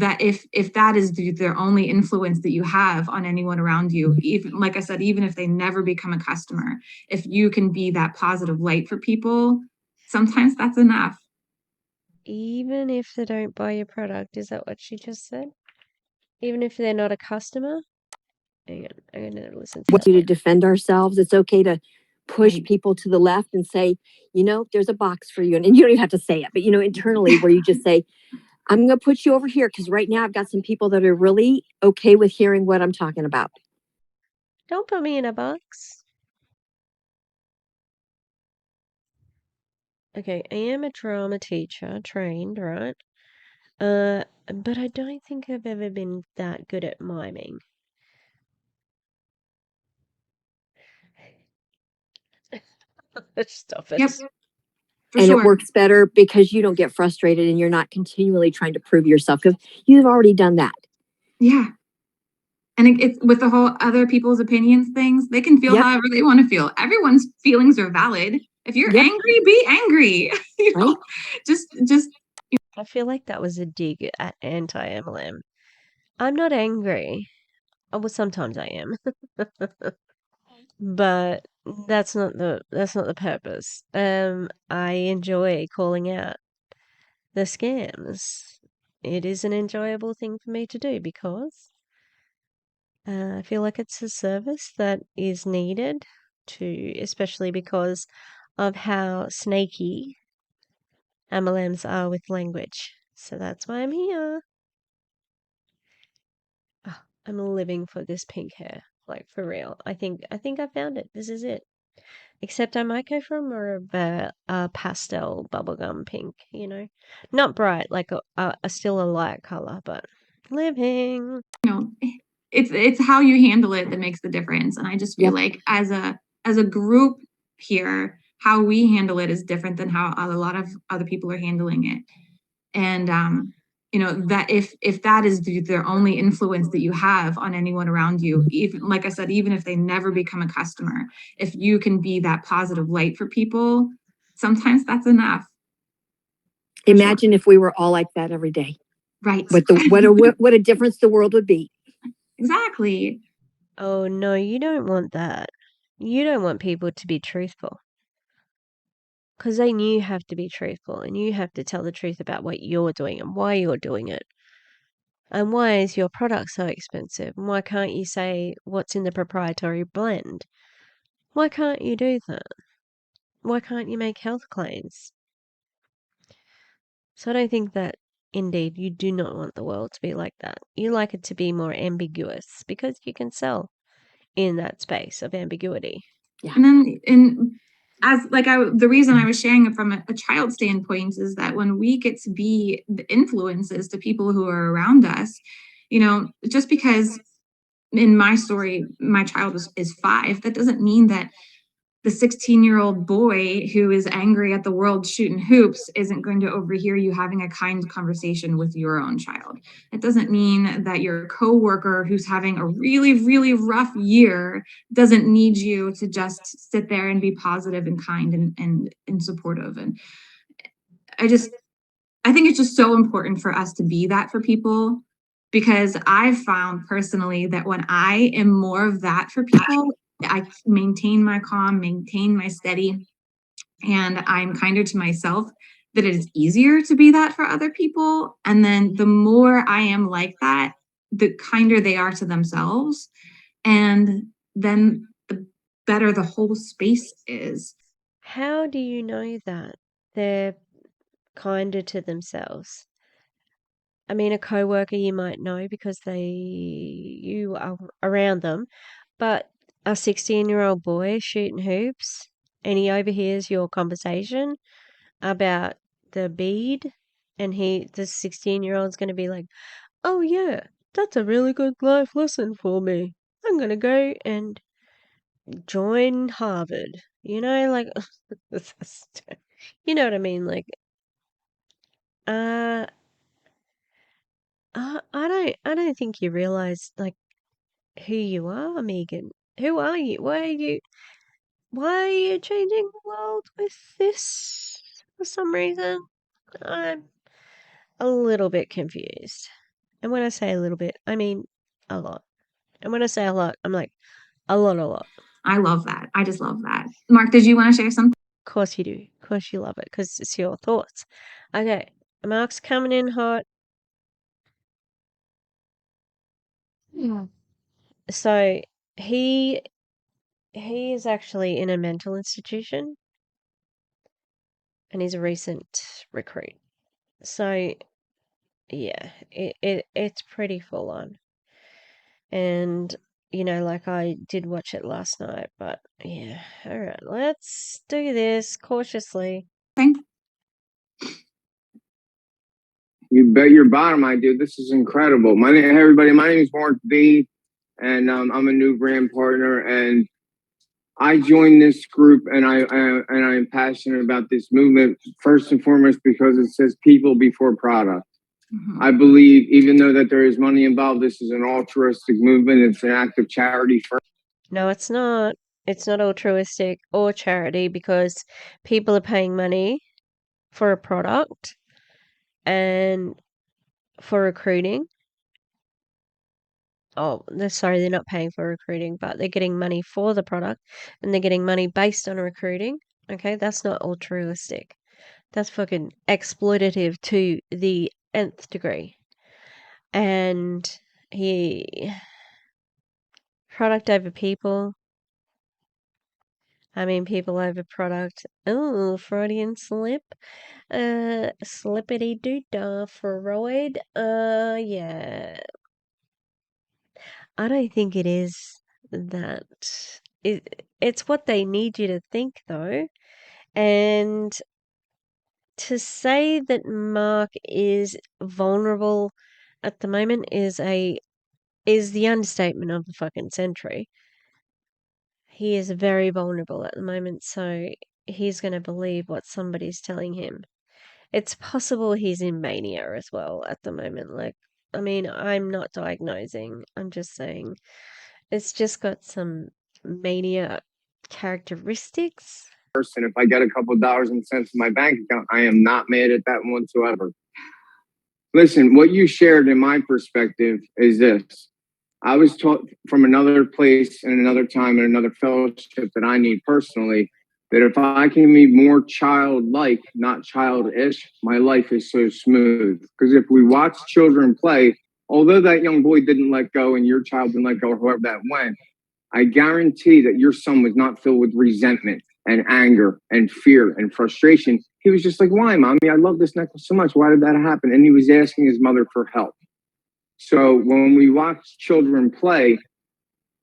that if that is their only influence that you have on anyone around you, even like I said, even if they never become a customer, if you can be that positive light for people, sometimes that's enough. Even if they don't buy your product, is that what she just said? Even if they're not a customer? Hang on, I'm going to listen to that. To defend ourselves, it's okay to push people to the left and say, there's a box for you. And you don't even have to say it, but internally where you just say, I'm going to put you over here because right now I've got some people that are really okay with hearing what I'm talking about. Don't put me in a box. Okay, I am a drama teacher, trained, right? But I don't think I've ever been that good at miming. Stop it. Yep. And it works better because you don't get frustrated and you're not continually trying to prove yourself because you've already done that. Yeah. And it's with the whole other people's opinions things, they can feel however they want to feel. Everyone's feelings are valid. If you're angry, be angry. Just I feel like that was a dig at anti-MLM. I'm not angry. Oh, well, sometimes I am. But that's not the purpose. I enjoy calling out the scams. It is an enjoyable thing for me to do because I feel like it's a service that is needed especially because of how snaky MLMs are with language. So that's why I'm here. Oh, I'm living for this pink hair, like for real. I think I found it. This is it. Except I might go for more of a pastel bubblegum pink, not bright, like a still a light color, but living. It's how you handle it that makes the difference. And I just feel like as a group here, how we handle it is different than how a lot of other people are handling it. And that if that is their only influence that you have on anyone around you, even like I said, even if they never become a customer, if you can be that positive light for people, sometimes that's enough. Imagine if we were all like that every day. Right. What a difference the world would be. Exactly. Oh no, you don't want that. You don't want people to be truthful. Because then you have to be truthful and you have to tell the truth about what you're doing and why you're doing it. And why is your product so expensive? And why can't you say what's in the proprietary blend? Why can't you do that? Why can't you make health claims? So I don't think that, indeed, you do not want the world to be like that. You like it to be more ambiguous because you can sell in that space of ambiguity. Yeah. And then the reason I was sharing it from a child standpoint is that when we get to be the influences to people who are around us, just because in my story, my child is 5, that doesn't mean that the 16-year-old boy who is angry at the world shooting hoops isn't going to overhear you having a kind conversation with your own child. It doesn't mean that your coworker who's having a really, really rough year doesn't need you to just sit there and be positive and kind and supportive. And I think it's just so important for us to be that for people, because I've found personally that when I am more of that for people, I maintain my calm, maintain my steady, and I'm kinder to myself, that it is easier to be that for other people. And then the more I am like that, the kinder they are to themselves. And then the better the whole space is. How do you know that they're kinder to themselves? I mean, a coworker you might know because you are around them, but a 16-year-old boy shooting hoops and he overhears your conversation about the bead and the 16-year-old's going to be like, "Oh yeah, that's a really good life lesson for me. I'm going to go and join Harvard." Like you know what I mean? Like uh I don't think you realize like who you are, Megan. Who are you? Why are you changing the world with this for some reason? I'm a little bit confused. And when I say a little bit, I mean a lot. And when I say a lot, I'm like a lot. I love that. I just love that. Mark, did you want to share something? Of course you do. Of course you love it because it's your thoughts. Okay, Mark's coming in hot. So he is actually in a mental institution and he's a recent recruit. So yeah, it's pretty full on. And like I did watch it last night, but yeah, all right, let's do this cautiously. You bet your bottom I do. This is incredible. Hey everybody, my name is Mark B, and I'm a new brand partner, and I joined this group, and I'm passionate about this movement first and foremost because it says people before product. Mm-hmm. I believe, even though that there is money involved, this is an altruistic movement. It's an act of charity first. No, it's not. It's not altruistic or charity because people are paying money for a product and for recruiting they're not paying for recruiting, but they're getting money for the product and they're getting money based on recruiting. Okay, that's not altruistic. That's fucking exploitative to the nth degree. And product over people. I mean, people over product. Oh, Freudian slip. Slippity doo dah, Freud. Yeah. I don't think it is that. It's what they need you to think, though. And to say that Mark is vulnerable at the moment is the understatement of the fucking century. He is very vulnerable at the moment, so he's going to believe what somebody's telling him. It's possible he's in mania as well at the moment. Like, I mean, I'm not diagnosing. I'm just saying it's just got some mania characteristics. Person, if I get a couple dollars and cents in my bank account, I am not mad at that whatsoever. Listen, what you shared in my perspective is this. I was taught from another place and another time and another fellowship that I need personally, that if I can be more childlike, not childish, my life is so smooth. Because if we watch children play, although that young boy didn't let go and your child didn't let go, or however that went, I guarantee that your son was not filled with resentment and anger and fear and frustration. He was just like, why, mommy? I love this necklace so much. Why did that happen? And he was asking his mother for help. So when we watch children play,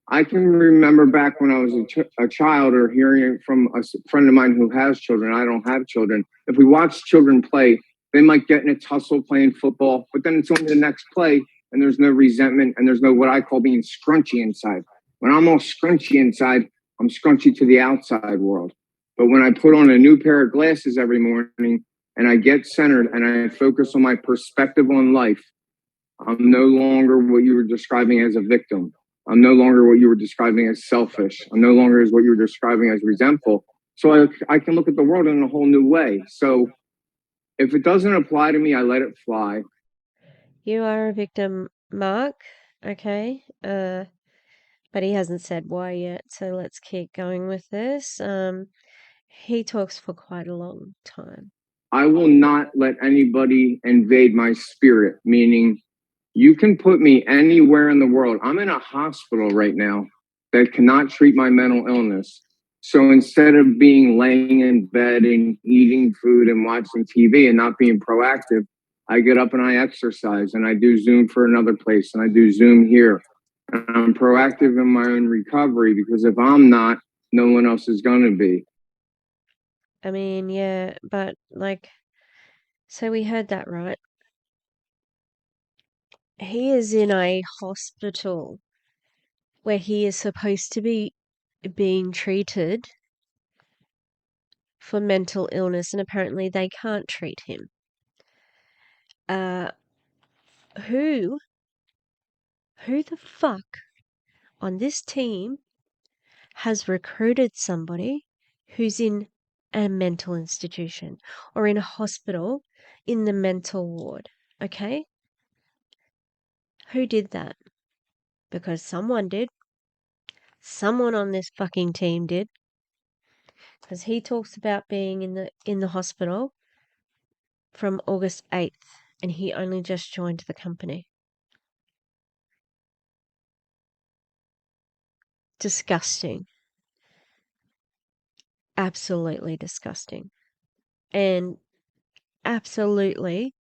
I can remember back when I was a child, or hearing it from a friend of mine who has children. I don't have children. If we watch children play, they might get in a tussle playing football, but then it's only the next play and there's no resentment and there's no what I call being scrunchy inside. When I'm all scrunchy inside, I'm scrunchy to the outside world. But when I put on a new pair of glasses every morning and I get centered and I focus on my perspective on life, I'm no longer what you were describing as a victim. I'm no longer what you were describing as selfish. I'm no longer as what you were describing as resentful. So I can look at the world in a whole new way. So if it doesn't apply to me, I let it fly. You are a victim, Mark. Okay. But he hasn't said why yet, so let's keep going with this. He talks for quite a long time. I will not let anybody invade my spirit, meaning you can put me anywhere in the world. I'm in a hospital right now that cannot treat my mental illness. So instead of being laying in bed and eating food and watching TV and not being proactive, I get up and I exercise and I do Zoom for another place and I do Zoom here. And I'm proactive in my own recovery, because if I'm not, no one else is going to be. I mean, yeah, but like, so we heard that, right? He is in a hospital where he is supposed to be being treated for mental illness, and apparently they can't treat him. Who the fuck on this team has recruited somebody who's in a mental institution or in a hospital in the mental ward? Okay? Who did that? Because someone did. Someone on this fucking team did. Because he talks about being in the hospital from August 8th, and he only just joined the company. Disgusting. Absolutely disgusting. And absolutely,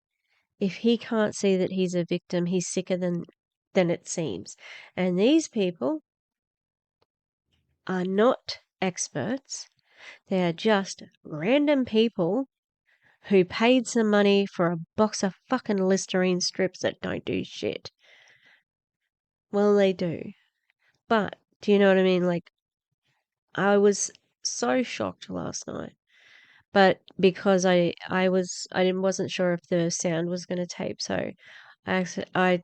if he can't see that he's a victim, he's sicker than it seems. And these people are not experts. They are just random people who paid some money for a box of fucking Listerine strips that don't do shit. Well, they do. But, do you know what I mean? Like, I was so shocked last night. But because I wasn't sure if the sound was going to tape, so I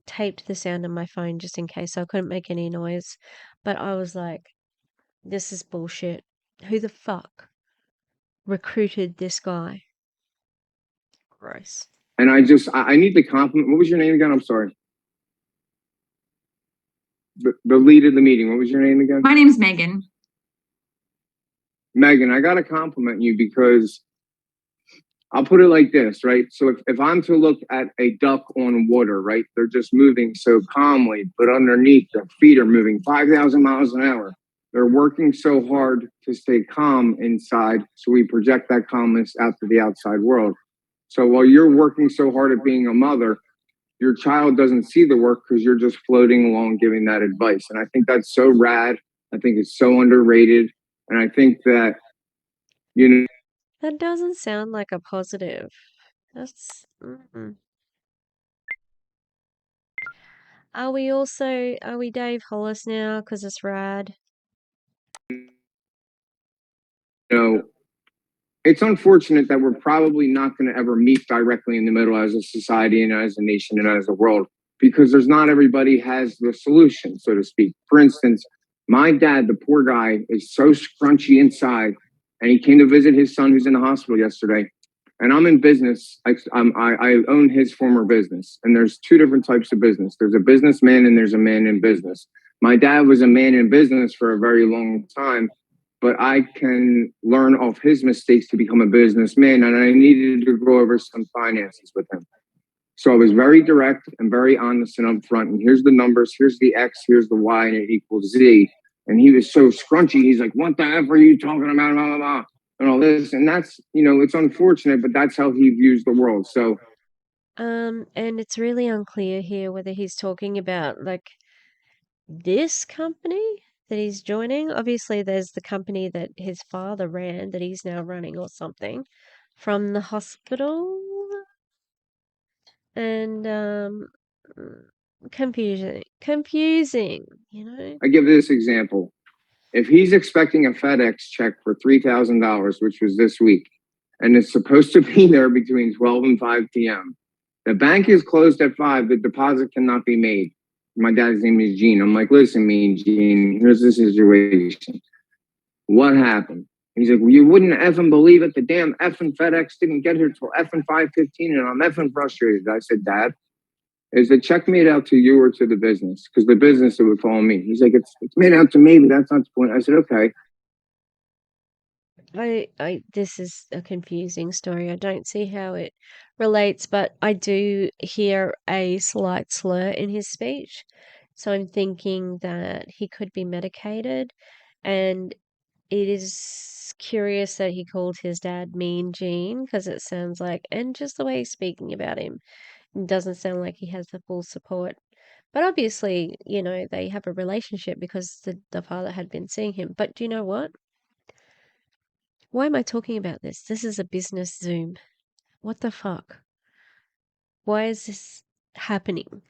taped the sound on my phone just in case, so I couldn't make any noise. But I was like, this is bullshit. Who the fuck recruited this guy? Gross. And I need to compliment. What was your name again? I'm sorry. the lead of the meeting. What was your name again? My name's Megan. Megan, I got to compliment you because I'll put it like this, right? So if I'm to look at a duck on water, right, they're just moving so calmly, but underneath their feet are moving 5,000 miles an hour. They're working so hard to stay calm inside, so we project that calmness out to the outside world. So while you're working so hard at being a mother, your child doesn't see the work because you're just floating along giving that advice. And I think that's so rad. I think it's so underrated. And I think that, you know, That doesn't sound like a positive. That's. Are we Dave Hollis now? Because it's rad. It's unfortunate that we're probably not going to ever meet directly in the middle as a society and as a nation and as a world, because there's not everybody has the solution, so to speak. For instance, my dad, the poor guy, is so scrunchy inside, and he came to visit his son who's in the hospital yesterday. And I'm in business. I own his former business, and there's two different types of business. There's a businessman and there's a man in business. My dad was a man in business for a very long time, but I can learn off his mistakes to become a businessman, and I needed to go over some finances with him. So I was very direct and very honest and upfront. And here's the numbers, here's the X, here's the Y, and it equals Z. And he was so scrunchy. He's like, "What the F are you talking about?" Blah, blah, blah, and all this. And that's, it's unfortunate, but that's how he views the world. So, And it's really unclear here whether he's talking about like this company that he's joining. Obviously, there's the company that his father ran that he's now running or something from the hospital. And confusing, I give this example. If he's expecting a FedEx check for $3,000, which was this week, and it's supposed to be there between 12 and 5 p.m., the bank is closed at 5, the deposit cannot be made. My dad's name is Gene. I'm like, "Listen, me, Gene, here's the situation. What happened?" He's like, "Well, you wouldn't effing believe it. The damn effing FedEx didn't get here till effing 5:15, and I'm effing frustrated." I said, "Dad, is the check made out to you or to the business? Because the business, it would fall on me." He's like, it's made out to me, but that's not the point. I said, "Okay." This is a confusing story. I don't see how it relates, but I do hear a slight slur in his speech. So I'm thinking that he could be medicated, and it is curious that he called his dad Mean Gene, because it sounds like, and just the way he's speaking about him, it doesn't sound like he has the full support. But obviously, they have a relationship because the father had been seeing him. But do you know what? Why am I talking about this? This is a business Zoom. What the fuck? Why is this happening?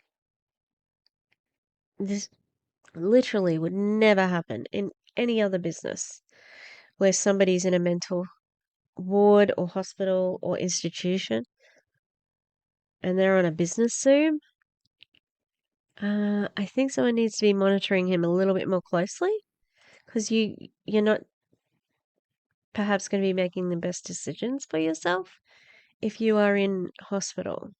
This literally would never happen in any other business where somebody's in a mental ward or hospital or institution and they're on a business Zoom. I think someone needs to be monitoring him a little bit more closely, because you're not perhaps going to be making the best decisions for yourself if you are in hospital.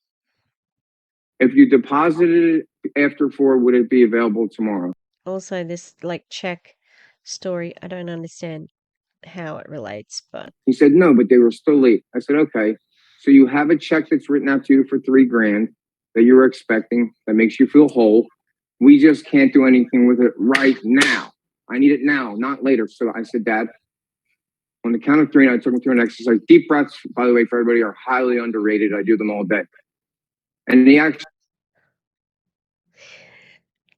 If you deposited it after 4, would it be available tomorrow? Also, this check story, I don't understand how it relates, but He said, "No, but they were still late." I said, "Okay. So you have a check that's written out to you for $3,000 that you were expecting that makes you feel whole. We just can't do anything with it right now. I need it now, not later." So I said, "Dad, on the count of 3," and I took him through an exercise. Deep breaths, by the way, for everybody, are highly underrated. I do them all day. And he actually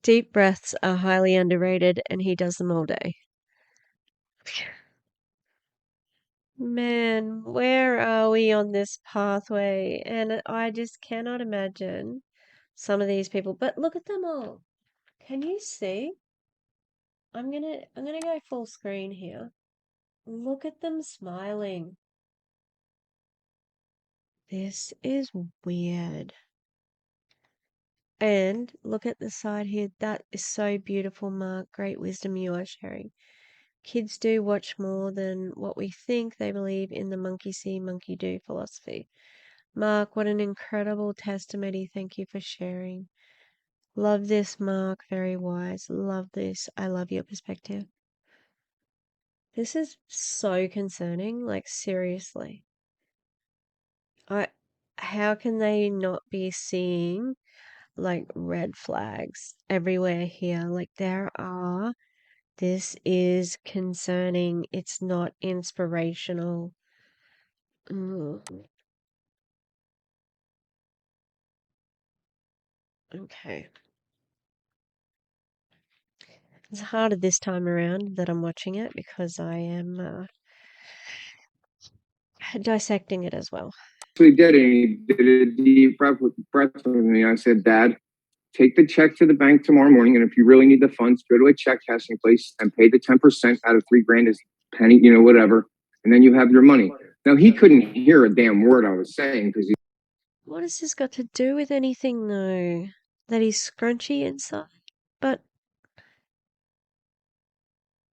deep breaths are highly underrated, and he does them all day. Man, where are we on this pathway? And I just cannot imagine some of these people. But look at them all. Can you see? I'm gonna go full screen here. Look at them smiling. This is weird. And look at the side here. That is so beautiful, Mark. Great wisdom you are sharing. Kids do watch more than what we think. They believe in the monkey see, monkey do philosophy. Mark, what an incredible testimony. Thank you for sharing. Love this, Mark. Very wise. Love this. I love your perspective. This is so concerning. Like, seriously. How can they not be seeing like red flags everywhere here? Like, this is concerning. It's not inspirational. Mm, okay. It's harder this time around that I'm watching it because I am dissecting it as well. He did it. He did a deep breath with me. I said, Dad, take the check to the bank tomorrow morning, and if you really need the funds, go to a check cashing place and pay the 10% out of $3,000 is penny, whatever, and then you have your money. Now he couldn't hear a damn word I was saying because he. What has this got to do with anything, though? That he's scrunchy inside? But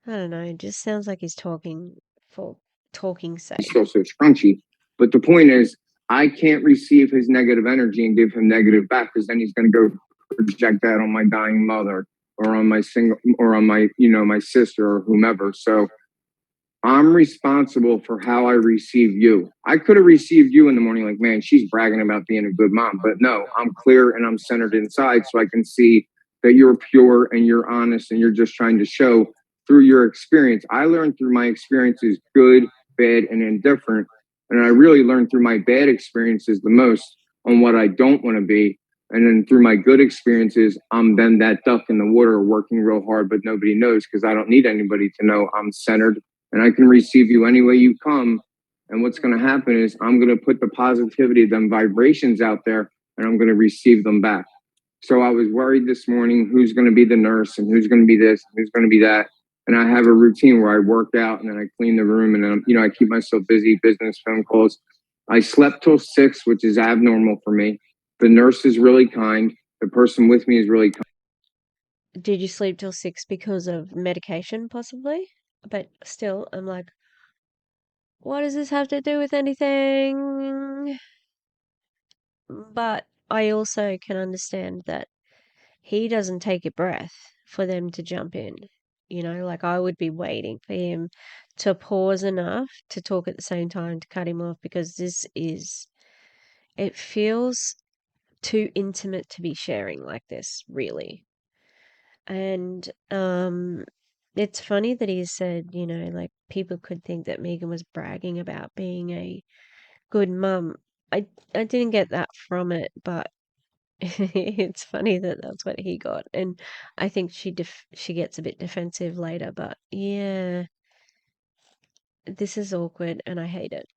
I don't know. It just sounds like he's talking for talking's sake. Still so scrunchy. But the point is, I can't receive his negative energy and give him negative back because then he's going to go project that on my dying mother or on my my sister or whomever. So I'm responsible for how I receive you. I could have received you in the morning like, man, she's bragging about being a good mom. But no, I'm clear and I'm centered inside so I can see that you're pure and you're honest and you're just trying to show through your experience. I learned through my experiences, good, bad, and indifferent. And I really learned through my bad experiences the most on what I don't want to be. And then through my good experiences, I'm then that duck in the water working real hard, but nobody knows because I don't need anybody to know I'm centered and I can receive you any way you come. And what's going to happen is I'm going to put the positivity, them vibrations out there, and I'm going to receive them back. So I was worried this morning, who's going to be the nurse and who's going to be this, and who's going to be that. And I have a routine where I work out and then I clean the room and then, I keep myself busy, business, phone calls. I slept till 6, which is abnormal for me. The nurse is really kind. The person with me is really kind. Did you sleep till 6 because of medication, possibly? But still, I'm like, what does this have to do with anything? But I also can understand that he doesn't take a breath for them to jump in. Like I would be waiting for him to pause enough to talk at the same time to cut him off because it feels too intimate to be sharing like this, really. And it's funny that he said, like people could think that Megan was bragging about being a good mum. I didn't get that from it, but it's funny that that's what he got. And I think she gets a bit defensive later, but yeah, this is awkward and I hate it.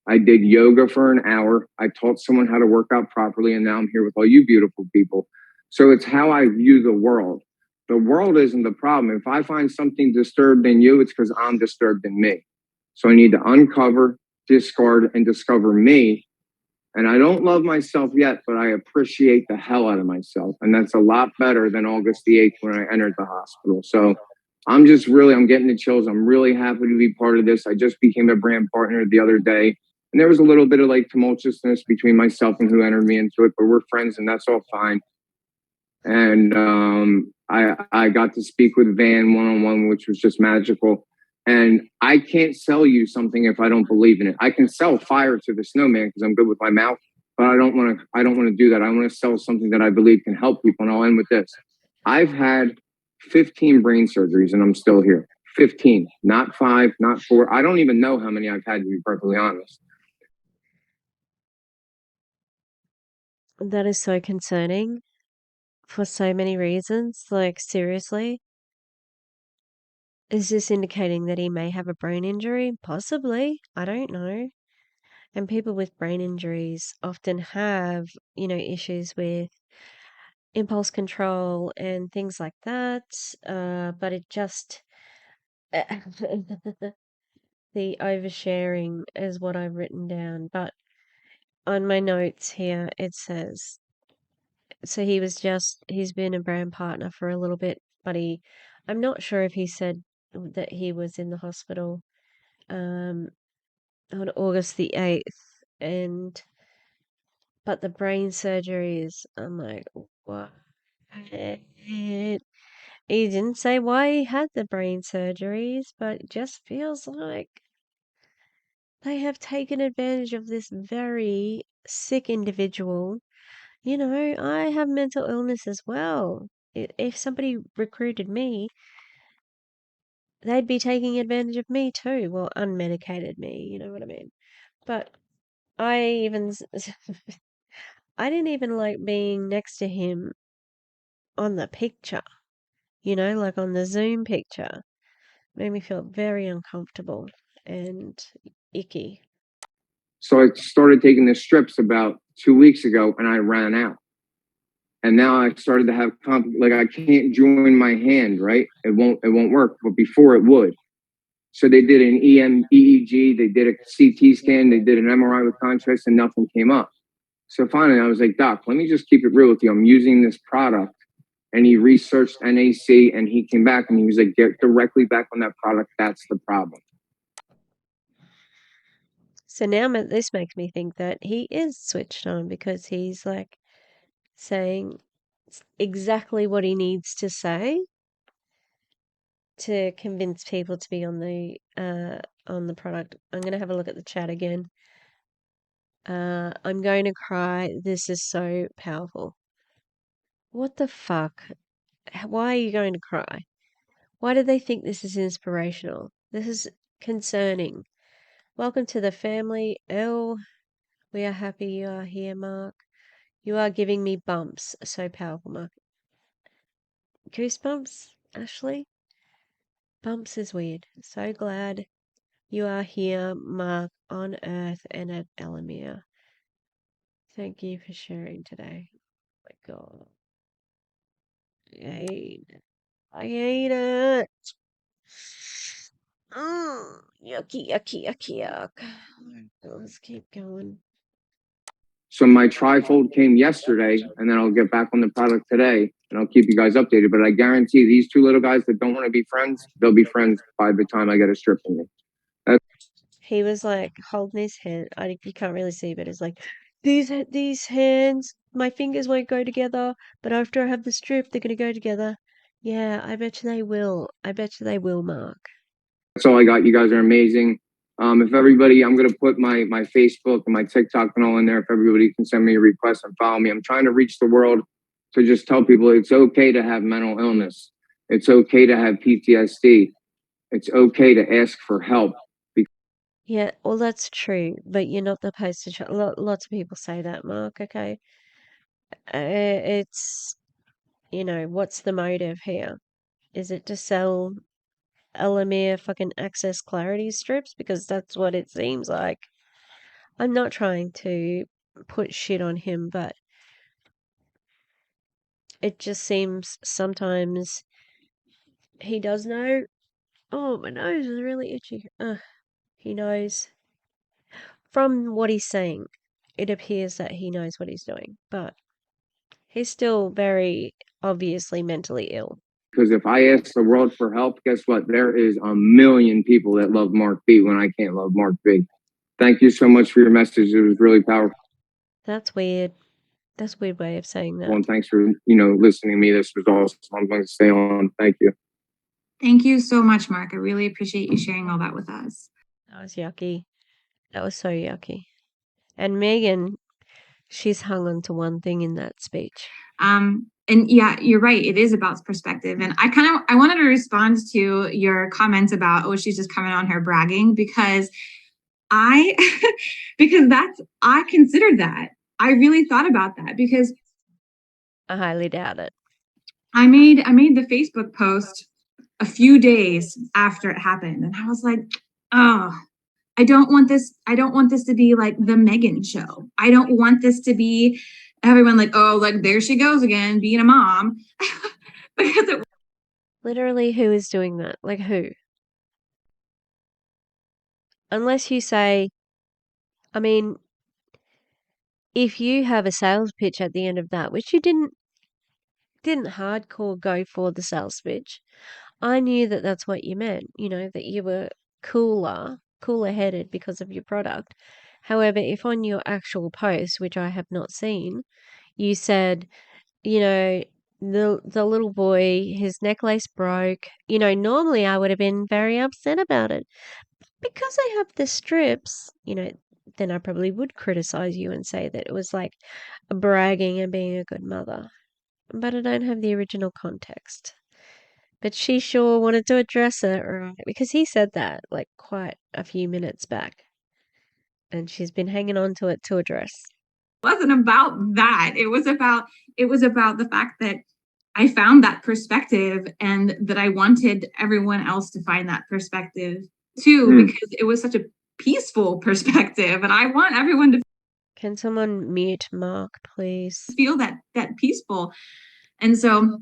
I did yoga for an hour. I taught someone how to work out properly, and now I'm here with all you beautiful people. So it's how I view the world. The world isn't the problem. If I find something disturbed in you, it's because I'm disturbed in me. So I need to uncover, discard, and discover me. And I don't love myself yet, but I appreciate the hell out of myself. And that's a lot better than August the 8th when I entered the hospital. So I'm getting the chills. I'm really happy to be part of this. I just became a brand partner the other day. And there was a little bit of like tumultuousness between myself and who entered me into it, but we're friends and that's all fine. And I got to speak with Van one-on-one, which was just magical. And I can't sell you something if I don't believe in it. I can sell fire to the snowman because I'm good with my mouth, but I don't want to do that. I want to sell something that I believe can help people. And I'll end with this. I've had 15 brain surgeries and I'm still here. 15, not 5, not 4. I don't even know how many I've had, to be perfectly honest. That is so concerning for so many reasons. Like, seriously. Is this indicating that he may have a brain injury? Possibly. I don't know. And people with brain injuries often have, issues with impulse control and things like that. But it just. The oversharing is what I've written down. But on my notes here, it says. So he's been a brand partner for a little bit, but I'm not sure if he said that he was in the hospital on August the 8th, but the brain surgeries, I'm like, What? He didn't say why he had the brain surgeries, but it just feels like they have taken advantage of this very sick individual. You know, I have mental illness as well. If somebody recruited me, they'd be taking advantage of me too. Well, unmedicated me, you know what I mean? But I even, I didn't even like being next to him on the picture, you know, like on the Zoom picture. Made me feel very uncomfortable and icky. So I started taking the strips about 2 weeks ago, and I ran out. And now I started to have like I can't join my hand, right? It won't work. But before it would. So they did an EEG, they did a CT scan, they did an MRI with contrast, and nothing came up. So finally, I was like, Doc, let me just keep it real with you. I'm using this product. And he researched NAC, and he came back and he was like, get directly back on that product. That's the problem. So now this makes me think that he is switched on because he's like saying exactly what he needs to say to convince people to be on the product. I'm gonna have a look at the chat again. I'm going to cry. This is so powerful. What the fuck? Why are you going to cry? Why do they think this is inspirational? This is concerning. Welcome to the family. Elle, we are happy you are here, Mark. You are giving me bumps. So powerful, Mark. Goosebumps, Ashley? Bumps is weird. So glad you are here, Mark, on Earth and at Elomir. Thank you for sharing today. Oh my god. I hate it. I hate it. Yucky, yucky, yucky, yuck. Let's keep going. So my trifold came yesterday, and then I'll get back on the product today, and I'll keep you guys updated. But I guarantee these two little guys that don't want to be friends, they'll be friends by the time I get a strip from you. He was like holding his hand. You can't really see, but it's like these hands, my fingers won't go together, but after I have the strip, they're gonna go together. Yeah, I bet you they will. I bet you they will, Mark. That's all I got. You guys are amazing. If everybody, I'm going to put my Facebook and my TikTok and all in there. If everybody can send me a request and follow me, I'm trying to reach the world to just tell people it's okay to have mental illness. It's okay to have PTSD. It's okay to ask for help. Yeah, well, that's true, but you're not the poster child. Lots of people say that, Mark, okay? It's, you know, what's the motive here? Is it to sell Elomir fucking access clarity strips? Because that's what it seems like. I'm not trying to put shit on him, but it just seems sometimes he does know. Oh, my nose is really itchy. He knows. From what he's saying, it appears that he knows what he's doing, but he's still very obviously mentally ill. Because if I ask the world for help, guess what? There is a million people that love Mark B when I can't love Mark B. Thank you so much for your message. It was really powerful. That's weird. That's a weird way of saying that. And thanks for, listening to me. This was awesome. I'm going to stay on. Thank you. Thank you so much, Mark. I really appreciate you sharing all that with us. That was yucky. That was so yucky. And Megan, she's hung on to one thing in that speech. And yeah, you're right. It is about perspective. And I wanted to respond to your comments about, oh, she's just coming on her bragging because I considered that. I really thought about that because I highly doubt it. I made the Facebook post a few days after it happened. And I was like, oh, I don't want this to be like the Megan show. I don't want this to be everyone like, oh, like there she goes again, being a mom. Because literally, who is doing that? Like who? Unless you say, I mean, if you have a sales pitch at the end of that, which you didn't hardcore go for the sales pitch, I knew that that's what you meant, that you were cooler headed because of your product. However, if on your actual post, which I have not seen, you said, you know, the little boy, his necklace broke. You know, normally I would have been very upset about it. Because I have the strips, you know, then I probably would criticize you and say that it was like bragging and being a good mother. But I don't have the original context. But she sure wanted to address it, right? Because he said that like quite a few minutes back. And she's been hanging on to it to address. It wasn't about that. It was about the fact that I found that perspective and that I wanted everyone else to find that perspective too, because it was such a peaceful perspective. And I want everyone to Can someone mute Mark, please? feel that peaceful. And so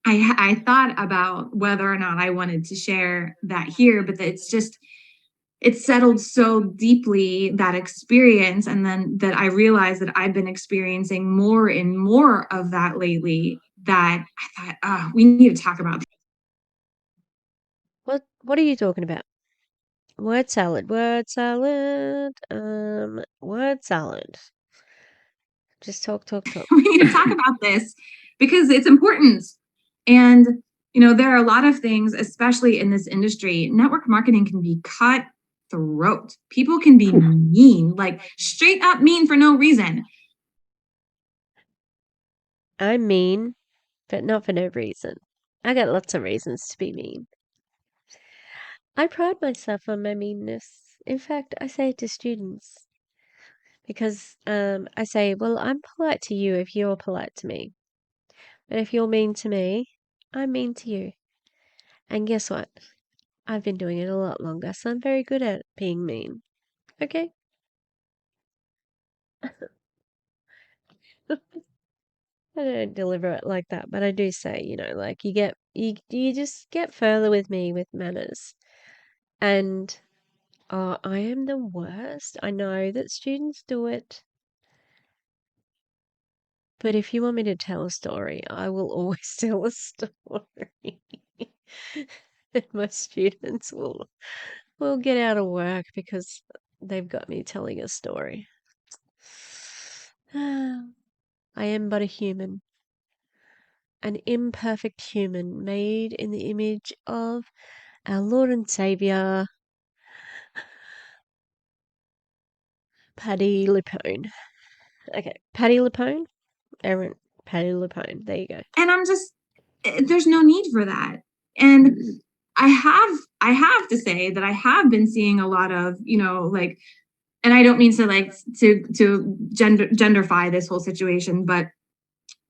I thought about whether or not I wanted to share that here, but it's settled so deeply, that experience, and then that I realized that I've been experiencing more and more of that lately, that I thought, we need to talk about What are you talking about? Word salad, word salad, word salad. Just talk. we need to talk about this because it's important. And you know, there are a lot of things, especially in this industry, network marketing can be cutthroat. People can be mean, like straight up mean for no reason. I'm mean, but not for no reason. I got lots of reasons to be mean. I pride myself on my meanness. In fact, I say it to students. Because I say, well, I'm polite to you if you're polite to me. But if you're mean to me, I'm mean to you. And guess what? I've been doing it a lot longer, so I'm very good at being mean. Okay? I don't deliver it like that, but I do say, you know, like you just get further with me with manners. And I am the worst. I know that students do it. But if you want me to tell a story, I will always tell a story. And my students will get out of work because they've got me telling a story. I am but a human. An imperfect human made in the image of our Lord and Saviour, Paddy Lupone. Okay, Paddy Lupone? Aaron, Paddy Lupone. There you go. And I'm just, there's no need for that. And I have to say that I have been seeing a lot of, you know, like, and I don't mean to like to genderfy this whole situation, but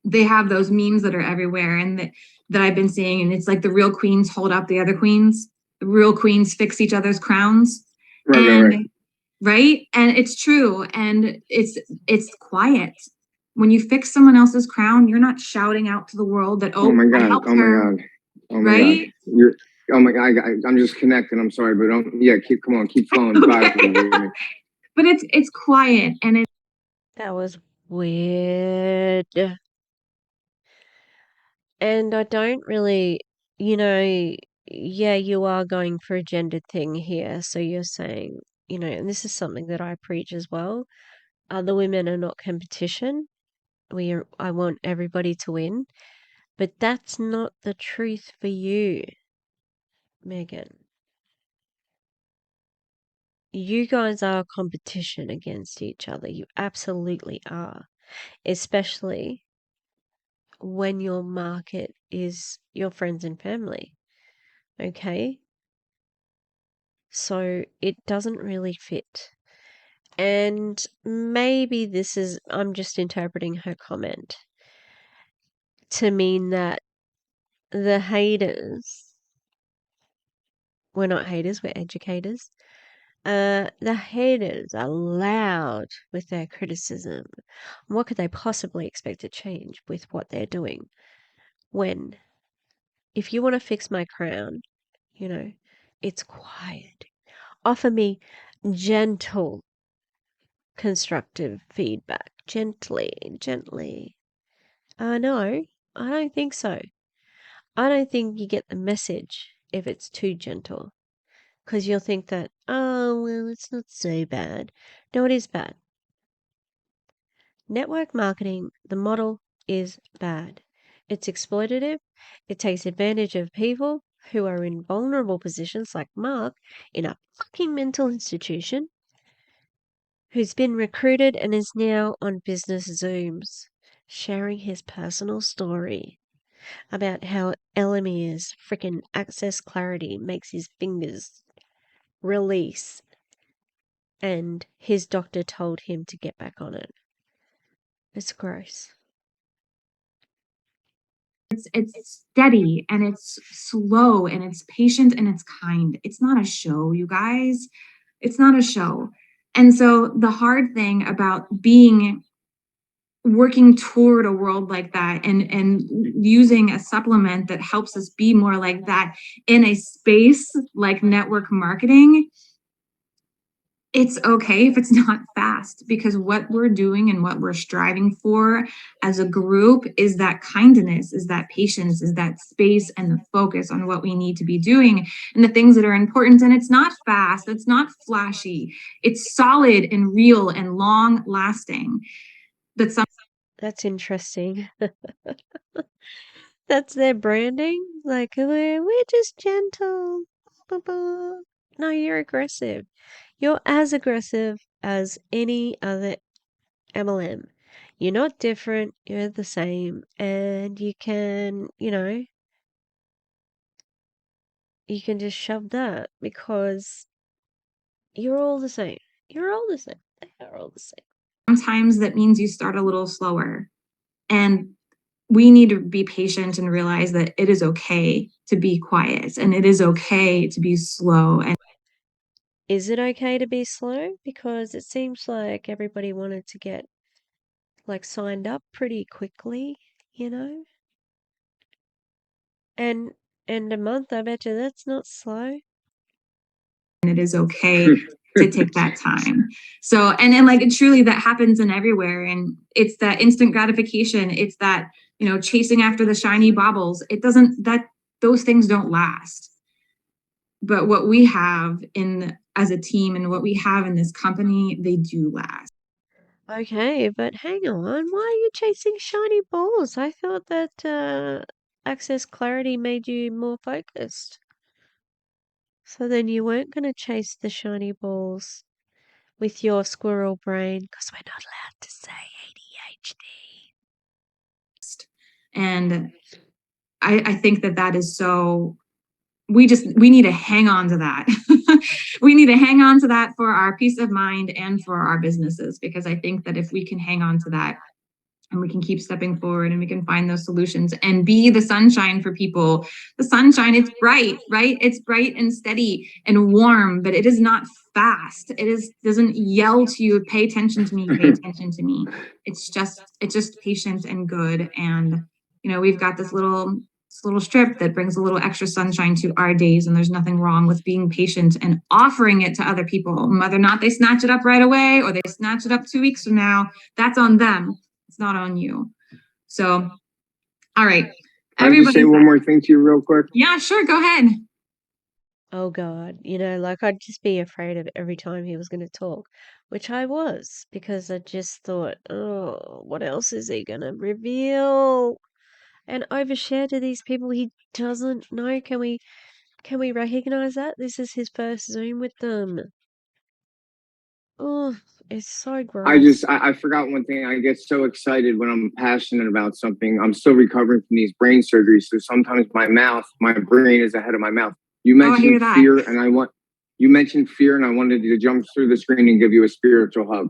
they have those memes that are everywhere and that I've been seeing, and it's like the real queens hold up the other queens, the real queens fix each other's crowns. Right? And it's true. And it's quiet. When you fix someone else's crown, you're not shouting out to the world that, oh my God, I helped oh my her. God, oh my right? God. Oh my God, I'm just connecting. I'm sorry, but keep flowing. Okay. But it's quiet and it's. That was weird. And I don't really, you know, yeah, you are going for a gendered thing here. So you're saying, you know, and this is something that I preach as well. Other women are not competition. I want everybody to win. But that's not the truth for you, Megan. You guys are competition against each other. You absolutely are. Especially when your market is your friends and family. Okay? So it doesn't really fit. And maybe I'm just interpreting her comment to mean that the haters, we're not haters, we're educators. The haters are loud with their criticism. What could they possibly expect to change with what they're doing? When, if you want to fix my crown, you know, it's quiet. Offer me gentle, constructive feedback. Gently. No, I don't think so. I don't think you get the message if it's too gentle. Because you'll think that, oh, well, it's not so bad. No, it is bad. Network marketing, the model is bad. It's exploitative. It takes advantage of people who are in vulnerable positions like Mark in a fucking mental institution who's been recruited and is now on business Zooms sharing his personal story about how Elomir's frickin' access clarity makes his fingers release and his doctor told him to get back on it. It's gross. It's steady and it's slow and it's patient and it's kind. It's not a show, you guys. It's not a show. And so the hard thing about working toward a world like that and using a supplement that helps us be more like that in a space like network marketing, it's okay if it's not fast, because what we're doing and what we're striving for as a group is that kindness, is that patience, is that space and the focus on what we need to be doing and the things that are important. And it's not fast, it's not flashy, it's solid and real and long lasting. That's interesting. That's their branding. Like, we're just gentle. Ba-ba. No, you're aggressive. You're as aggressive as any other MLM. You're not different. You're the same. And you can, you can just shove that because you're all the same. You're all the same. They are all the same. Sometimes that means you start a little slower. And we need to be patient and realize that it is okay to be quiet and it is okay to be slow. And is it okay to be slow? Because it seems like everybody wanted to get signed up pretty quickly, And a month, I bet you that's not slow. it is okay to take that time. So, and then truly that happens in everywhere. And it's that instant gratification. It's that, chasing after the shiny baubles. Those things don't last. But what we have as a team and what we have in this company, they do last. Okay, but hang on. Why are you chasing shiny balls? I thought that access clarity made you more focused. So then you weren't going to chase the shiny balls with your squirrel brain, because we're not allowed to say ADHD. And I think that is so, we need to hang on to that. We need to hang on to that for our peace of mind and for our businesses, because I think that if we can hang on to that and we can keep stepping forward and we can find those solutions and be the sunshine for people. The sunshine, it's bright, right? It's bright and steady and warm, but it is not fast. Doesn't yell to you, pay attention to me, pay attention to me. It's just patient and good. And, we've got this little strip that brings a little extra sunshine to our days. And there's nothing wrong with being patient and offering it to other people, whether or not they snatch it up right away or they snatch it up 2 weeks from now. That's on them. It's not on you. So, all right. Can I just say one more thing to you real quick? Yeah, sure. Go ahead. Oh God, I'd just be afraid of every time he was going to talk, which I was, because I just thought, oh, what else is he going to reveal and overshare to these people he doesn't know? Can we recognize that this is his first Zoom with them? Oh, it's so gross. I forgot one thing. I get so excited when I'm passionate about something. I'm still recovering from these brain surgeries, so sometimes my brain is ahead of my mouth. You mentioned fear, and you mentioned fear, and I wanted to jump through the screen and give you a spiritual hug.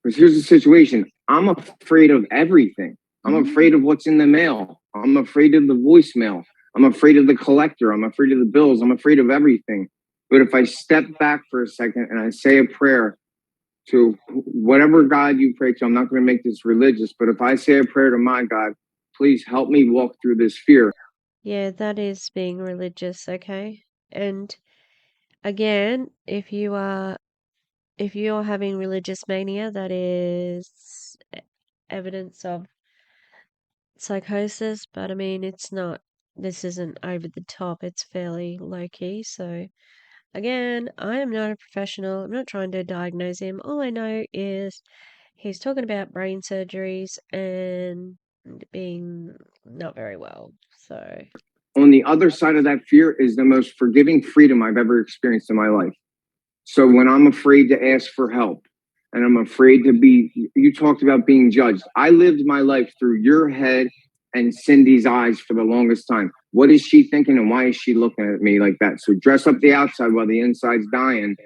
Because here's the situation: I'm afraid of everything. I'm afraid of what's in the mail. I'm afraid of the voicemail. I'm afraid of the collector. I'm afraid of the bills. I'm afraid of everything. But if I step back for a second and I say a prayer to whatever God you pray to, I'm not going to make this religious, but if I say a prayer to my God, please help me walk through this fear. Yeah, that is being religious, okay? And again, if you're having religious mania, that is evidence of psychosis, but I mean, this isn't over the top, it's fairly low key. So, again, I am not a professional, I'm not trying to diagnose him. All I know is he's talking about brain surgeries and being not very well. So On the other side of that fear is the most forgiving freedom I've ever experienced in my life. So when I'm afraid to ask for help and I'm afraid to be, you talked about being judged. I lived my life through your head and Cindy's eyes for the longest time. What is she thinking and why is she looking at me like that? So dress up the outside while the inside's dying.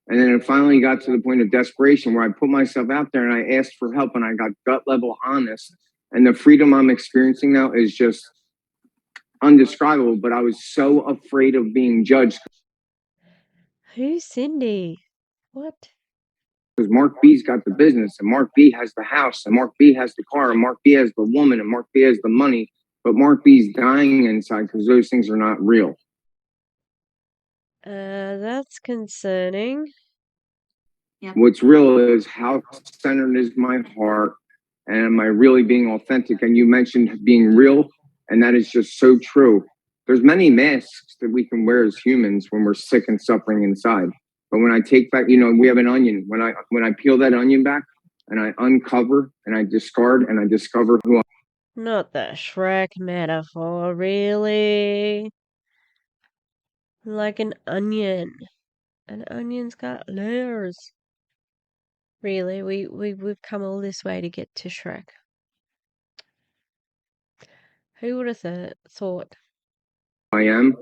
And then it finally got to the point of desperation where I put myself out there and I asked for help and I got gut level honest. And the freedom I'm experiencing now is just undescribable, but I was so afraid of being judged who's Cindy? What? because Mark B's got the business and Mark B has the house and Mark B has the car and Mark B has the woman and Mark B has the money, but Mark B's dying inside because those things are not real. That's concerning. What's real is how centered is my heart and am I really being authentic? And you mentioned being real, and that is just so true. There's many masks that we can wear as humans when we're sick and suffering inside. But when I take back, we have an onion. When I peel that onion back and I uncover and I discard and I discover who Not the Shrek metaphor, really. Like an onion. An onion's got layers. Really, we've come all this way to get to Shrek. Who would have thought? I am.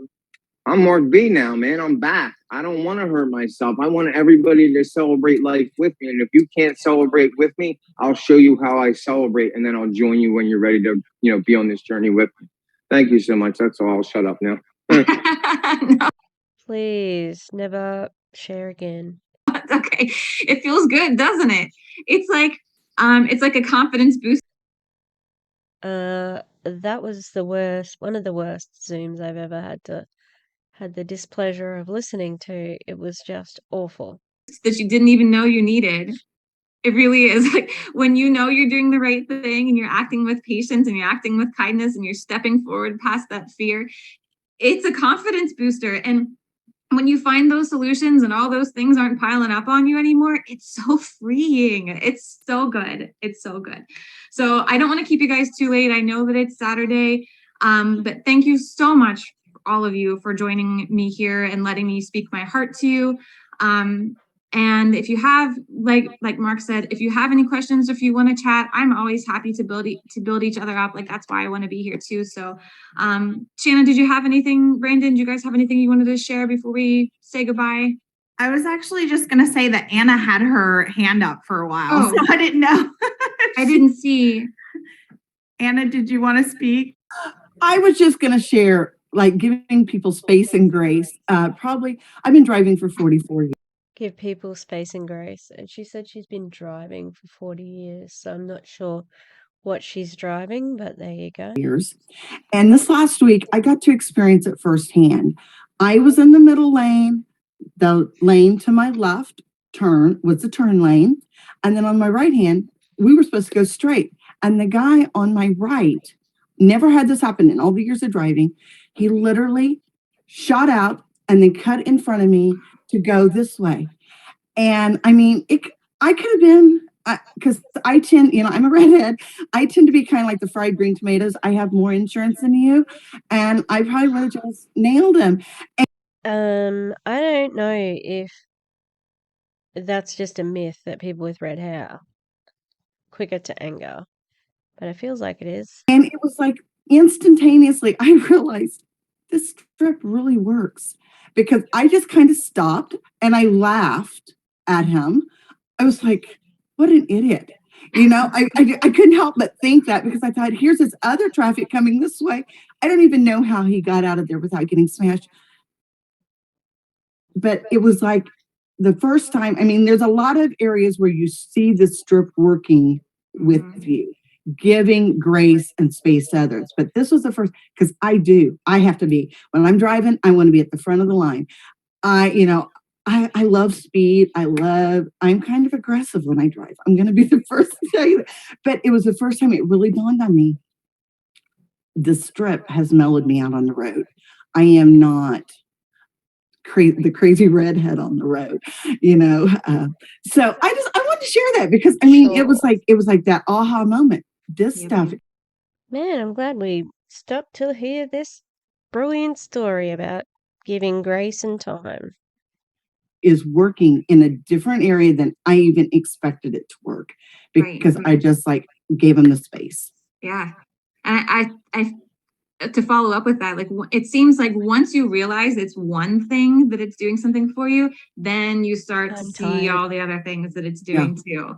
I'm Mark B now, man. I'm back. I don't want to hurt myself. I want everybody to celebrate life with me. And if you can't celebrate with me, I'll show you how I celebrate, and then I'll join you when you're ready to, be on this journey with me. Thank you so much. That's all. I'll shut up now. No, Please, never share again. it's okay. It feels good, doesn't it? It's like a confidence boost. That was one of the worst Zooms I've ever had the displeasure of listening to. It was just awful. That you didn't even know you needed. It really is like when you know you're doing the right thing and you're acting with patience and you're acting with kindness and you're stepping forward past that fear, it's a confidence booster. And when you find those solutions and all those things aren't piling up on you anymore, it's so freeing. It's so good. It's so good. So I don't want to keep you guys too late. I know that it's Saturday, but thank you so much, all of you, for joining me here and letting me speak my heart to you. And if you have, like Mark said, if you have any questions, if you want to chat, I'm always happy to build each other up. Like, that's why I want to be here too. So, Shannon, did you have anything? Brandon, do you guys have anything you wanted to share before we say goodbye? I was actually just going to say that Anna had her hand up for a while, so I didn't know. I didn't see. Anna, did you want to speak? I was just going to share, like, giving people space and grace. I've been driving for 44 years. Give people space and grace. And she said she's been driving for 40 years, so I'm not sure what she's driving, but there you go. And this last week, I got to experience it firsthand. I was in the middle lane. The lane to my left was the turn lane. And then on my right hand, we were supposed to go straight. And the guy on my right, never had this happen in all the years of driving. He literally shot out and then cut in front of me to go this way. And I mean, I could have been, because I tend, I'm a redhead. I tend to be kind of like the fried green tomatoes. I have more insurance than you. And I probably would have just nailed him. I don't know if that's just a myth that people with red hair are quicker to anger, but it feels like it is. And it was like instantaneously, I realized this strip really works, because I just kind of stopped and I laughed at him. I was like, what an idiot. I couldn't help but think that, because I thought, here's this other traffic coming this way. I don't even know how he got out of there without getting smashed. But it was like the first time. I mean, there's a lot of areas where you see the strip working with you, giving grace and space to others. But this was the first, because I have to be, when I'm driving, I want to be at the front of the line. I love speed. I'm kind of aggressive when I drive. I'm going to be the first to tell you that. But it was the first time it really dawned on me. The strip has mellowed me out on the road. I am not the crazy redhead on the road, So I wanted to share that, because I mean, it was like that aha moment. This stuff Man, I'm glad we stopped to hear this brilliant story about giving grace and time. Is working in a different area than I even expected it to work, because I just like gave him the space. Yeah. And I to follow up with that, like it seems like once you realize it's one thing that it's doing something for you, then you start to see all the other things that it's doing too.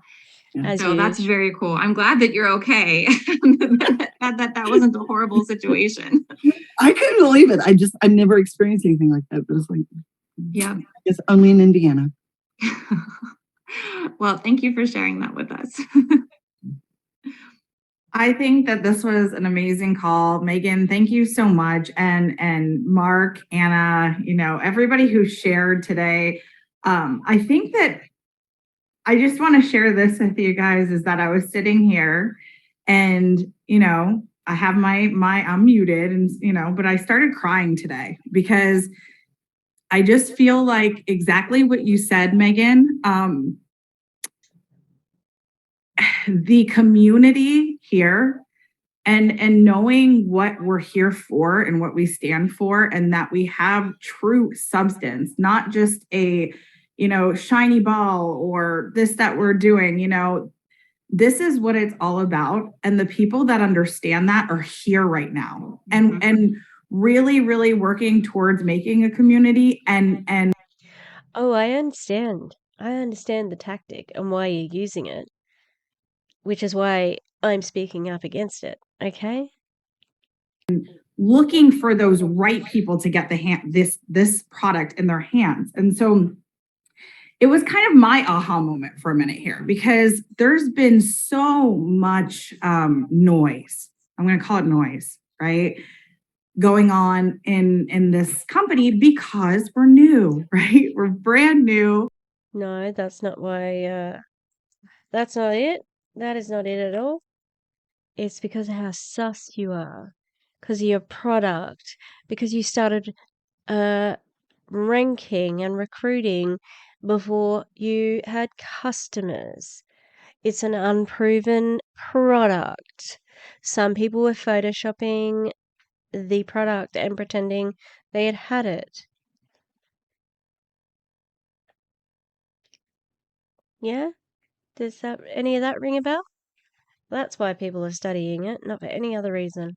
So that's very cool. I'm glad that you're okay. that wasn't a horrible situation. I couldn't believe it. I never experienced anything like that. But it's like, yeah, I guess only in Indiana. Well, thank you for sharing that with us. I think that this was an amazing call. Megan, thank you so much. And Mark, Anna, everybody who shared today. I think that I just want to share this with you guys is that I was sitting here and, I have I'm muted and, but I started crying today because I just feel like exactly what you said, Megan. The community here and knowing what we're here for and what we stand for, and that we have true substance, not just a, shiny ball or this that we're doing, this is what it's all about. And the people that understand that are here right now and really, really working towards making a community and Oh, I understand. I understand the tactic and why you're using it, which is why I'm speaking up against it, okay? looking for those right people to get this product in their hands. And so it was kind of my aha moment for a minute here, because there's been so much noise. I'm going to call it noise, right? Going on in this company because we're new, right? We're brand new. No, that's not why, that's not it. That is not it at all. It's because of how sus you are, because of your product, because you started ranking and recruiting before you had customers. It's an unproven product. Some people were photoshopping the product and pretending they had it. Yeah? Does that any of that ring a bell? That's why people are studying it, not for any other reason.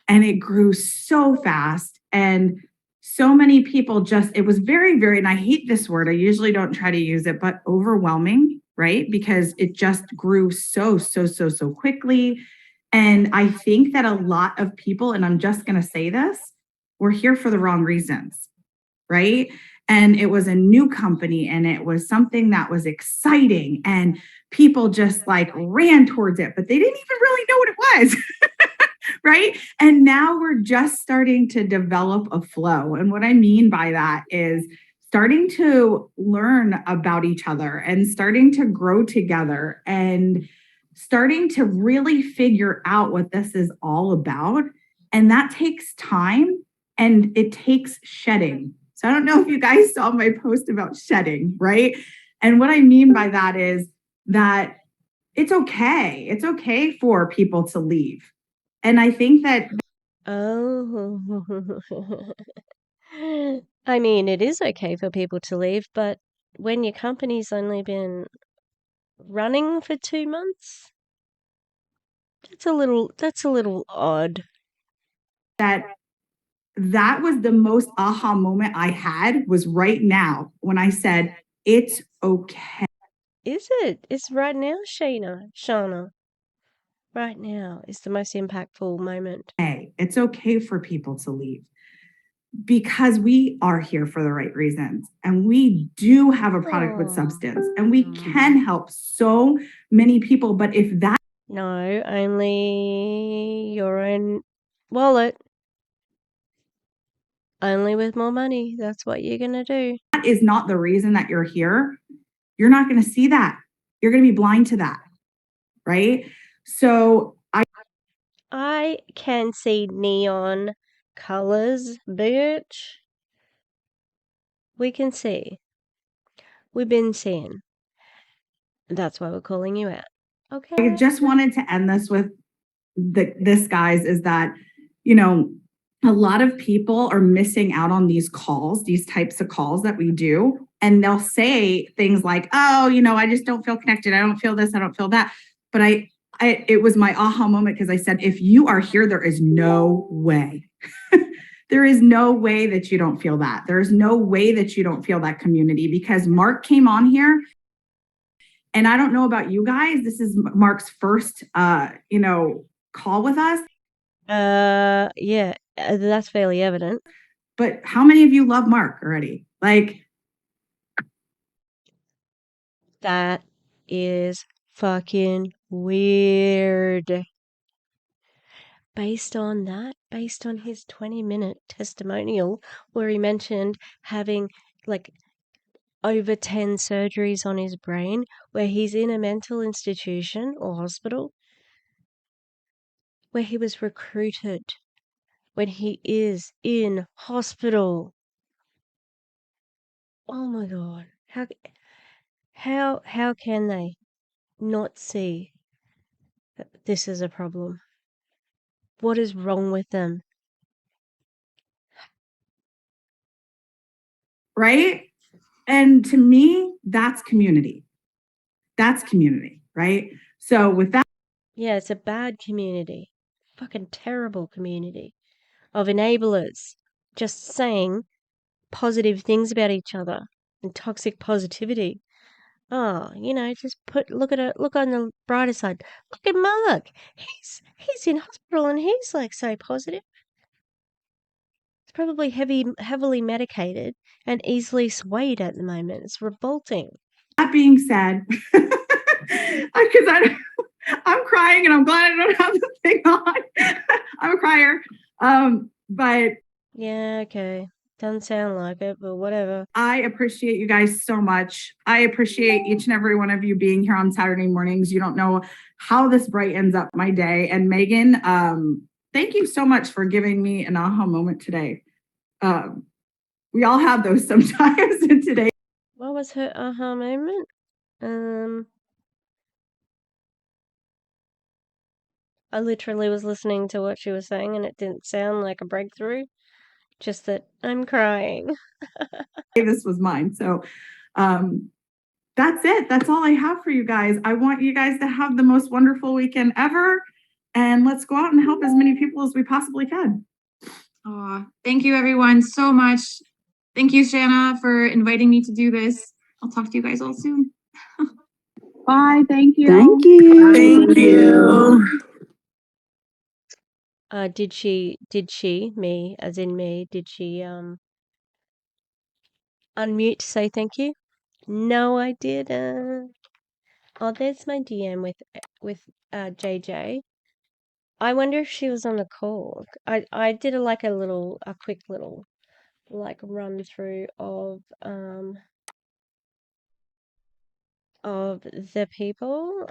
And it grew so fast, and so many people it was very, very, and I hate this word, I usually don't try to use it, but overwhelming, right? Because it just grew so quickly. And I think that a lot of people, and I'm just going to say this, were here for the wrong reasons, right? And it was a new company and it was something that was exciting and people just like ran towards it, but they didn't even really know what it was. Right? And now we're just starting to develop a flow. And what I mean by that is starting to learn about each other and starting to grow together and starting to really figure out what this is all about. And that takes time and it takes shedding. So I don't know if you guys saw my post about shedding, right? And what I mean by that is that it's okay. It's okay for people to leave. And I think that Oh. I mean, it is okay for people to leave, but when your company's only been running for 2 months, that's a little odd. that was the most aha moment I had was right now when I said, it's okay. Is it? It's right now, Shauna. Right now is the most impactful moment. It's okay for people to leave because we are here for the right reasons and we do have a product with substance and we can help so many people. But if that No, only your own wallet. Only with more money. That's what you're going to do. is not the reason that you're here, you're not going to see that. You're going to be blind to that. Right? So I can see neon colors, bitch. We can see. We've been seeing. That's why we're calling you out. Okay. I just wanted to end this with this, guys, is that, you know, a lot of people are missing out on these calls, these types of calls that we do. And they'll say things like, oh, you know, I just don't feel connected. I don't feel this. I don't feel that. But it was my aha moment, because I said, if you are here, there is no way. There is no way that you don't feel that. There's no way that you don't feel that community, because Mark came on here. And I don't know about you guys. This is Mark's first, call with us. Yeah, that's fairly evident. But how many of you love Mark already? Like, that is fucking weird. Based on his 20-minute testimonial where he mentioned having like over 10 surgeries on his brain, where he's in a mental institution or hospital, where he was recruited when he is in hospital. Oh my God. How can they not see that this is a problem? What is wrong with them? right? And to me, that's community. That's community, right? So with that, Yeah, it's a bad community. Fucking terrible community of enablers just saying positive things about each other and toxic positivity. Oh, you know, just look on the brighter side. Look at Mark. He's in hospital and he's like so positive. He's probably heavily medicated and easily swayed at the moment. It's revolting. that being said, because I'm crying and I'm glad I don't have the thing on. I'm a crier. But yeah, okay. Doesn't sound like it, but whatever. I appreciate you guys so much. I appreciate each and every one of you being here on Saturday mornings. You don't know how this brightens up my day. And Megan, thank you so much for giving me an aha moment today. We all have those sometimes. And today, What was her aha moment? I literally was listening to what she was saying and it didn't sound like a breakthrough, just that I'm crying. this was mine. So that's it. That's all I have for you guys. I want you guys to have the most wonderful weekend ever. And let's go out and help as many people as we possibly can. Oh, thank you everyone so much. Thank you, Shanna, for inviting me to do this. I'll talk to you guys all soon. Bye. Thank you. Thank you. Thank you. Did she, me, as in me, did she unmute to say thank you? No, I didn't. Oh, there's my DM with JJ. I wonder if she was on the call. I did a quick little like run through of the people,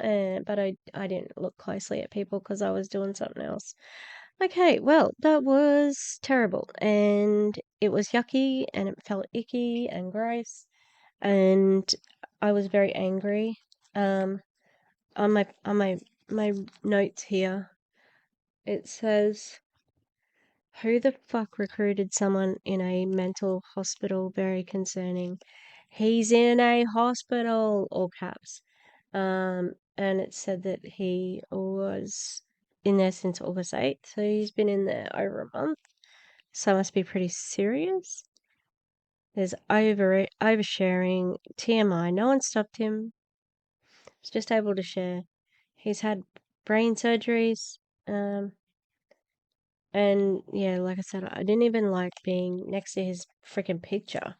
but I didn't look closely at people because I was doing something else. Okay, well, that was terrible, and it was yucky, and it felt icky and gross, and I was very angry. On my notes here, it says, "Who the fuck recruited someone in a mental hospital? Very concerning. He's in a hospital," all caps. And it said that he was in there since August 8th, so he's been in there over a month. So it must be pretty serious. There's oversharing, TMI. No one stopped him. He's just able to share. He's had brain surgeries. And yeah, like I said, I didn't even like being next to his freaking picture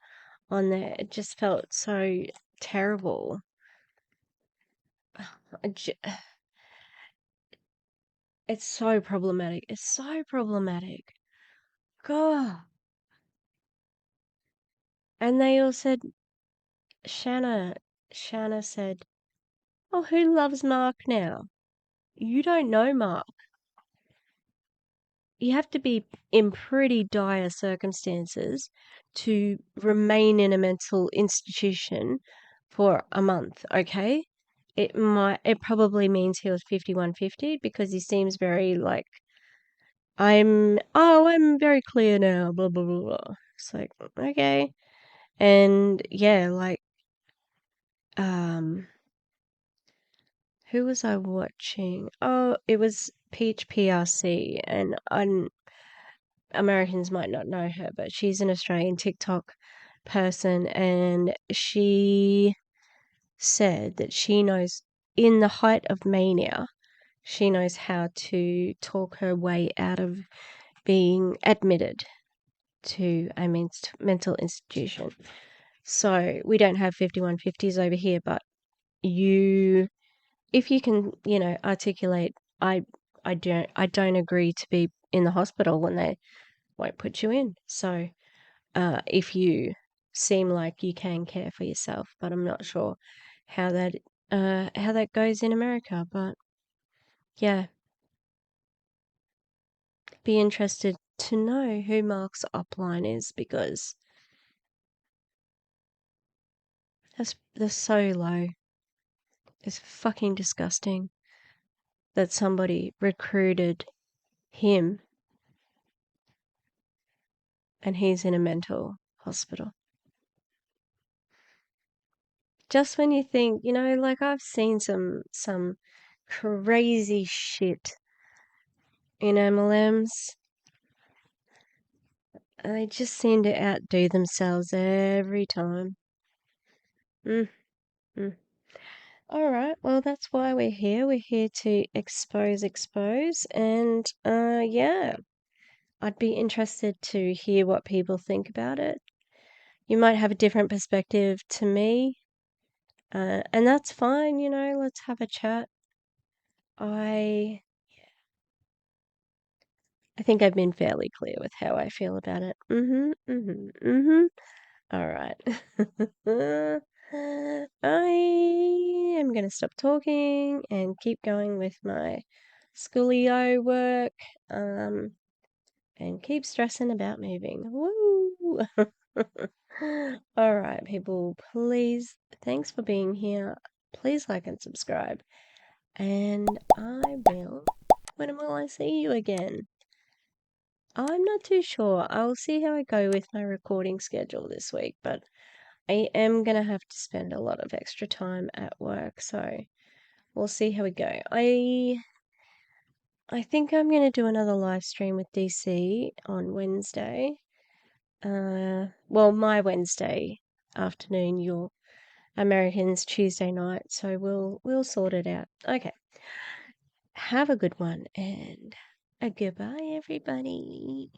on there. It just felt so terrible. It's so problematic. It's so problematic. God. And they all said, Shanna said, "Oh, who loves Mark now?" You don't know Mark. You have to be in pretty dire circumstances to remain in a mental institution for a month, okay? it probably means he was 5150 because he seems very like I'm very clear now, blah blah blah blah. It's like, okay. And yeah, like who was I watching? Oh, it was Peach PRC, and Americans might not know her, but she's an Australian TikTok person, and she said that she knows in the height of mania, she knows how to talk her way out of being admitted to a mental institution. So we don't have 5150s over here, but if you can, articulate, I don't agree to be in the hospital when they won't put you in. So if you seem like you can care for yourself, but I'm not sure how that goes in America. But yeah, be interested to know who Mark's upline is because that's so low. It's fucking disgusting that somebody recruited him and he's in a mental hospital. Just when you think, like I've seen some crazy shit in MLMs. They just seem to outdo themselves every time. Mm, mm. All right, well that's why we're here. We're here to expose, and yeah, I'd be interested to hear what people think about it. You might have a different perspective to me, and that's fine. Let's have a chat. I think I've been fairly clear with how I feel about it. All right. I am going to stop talking and keep going with my schoolio work, and keep stressing about moving. Woo! All right, people, please, thanks for being here. Please like and subscribe. And when will I see you again? I'm not too sure. I'll see how I go with my recording schedule this week, but I am going to have to spend a lot of extra time at work, so we'll see how we go. I think I'm going to do another live stream with DC on Wednesday. Well, my Wednesday afternoon, your Americans Tuesday night, so we'll sort it out. Okay. Have a good one and a goodbye, everybody.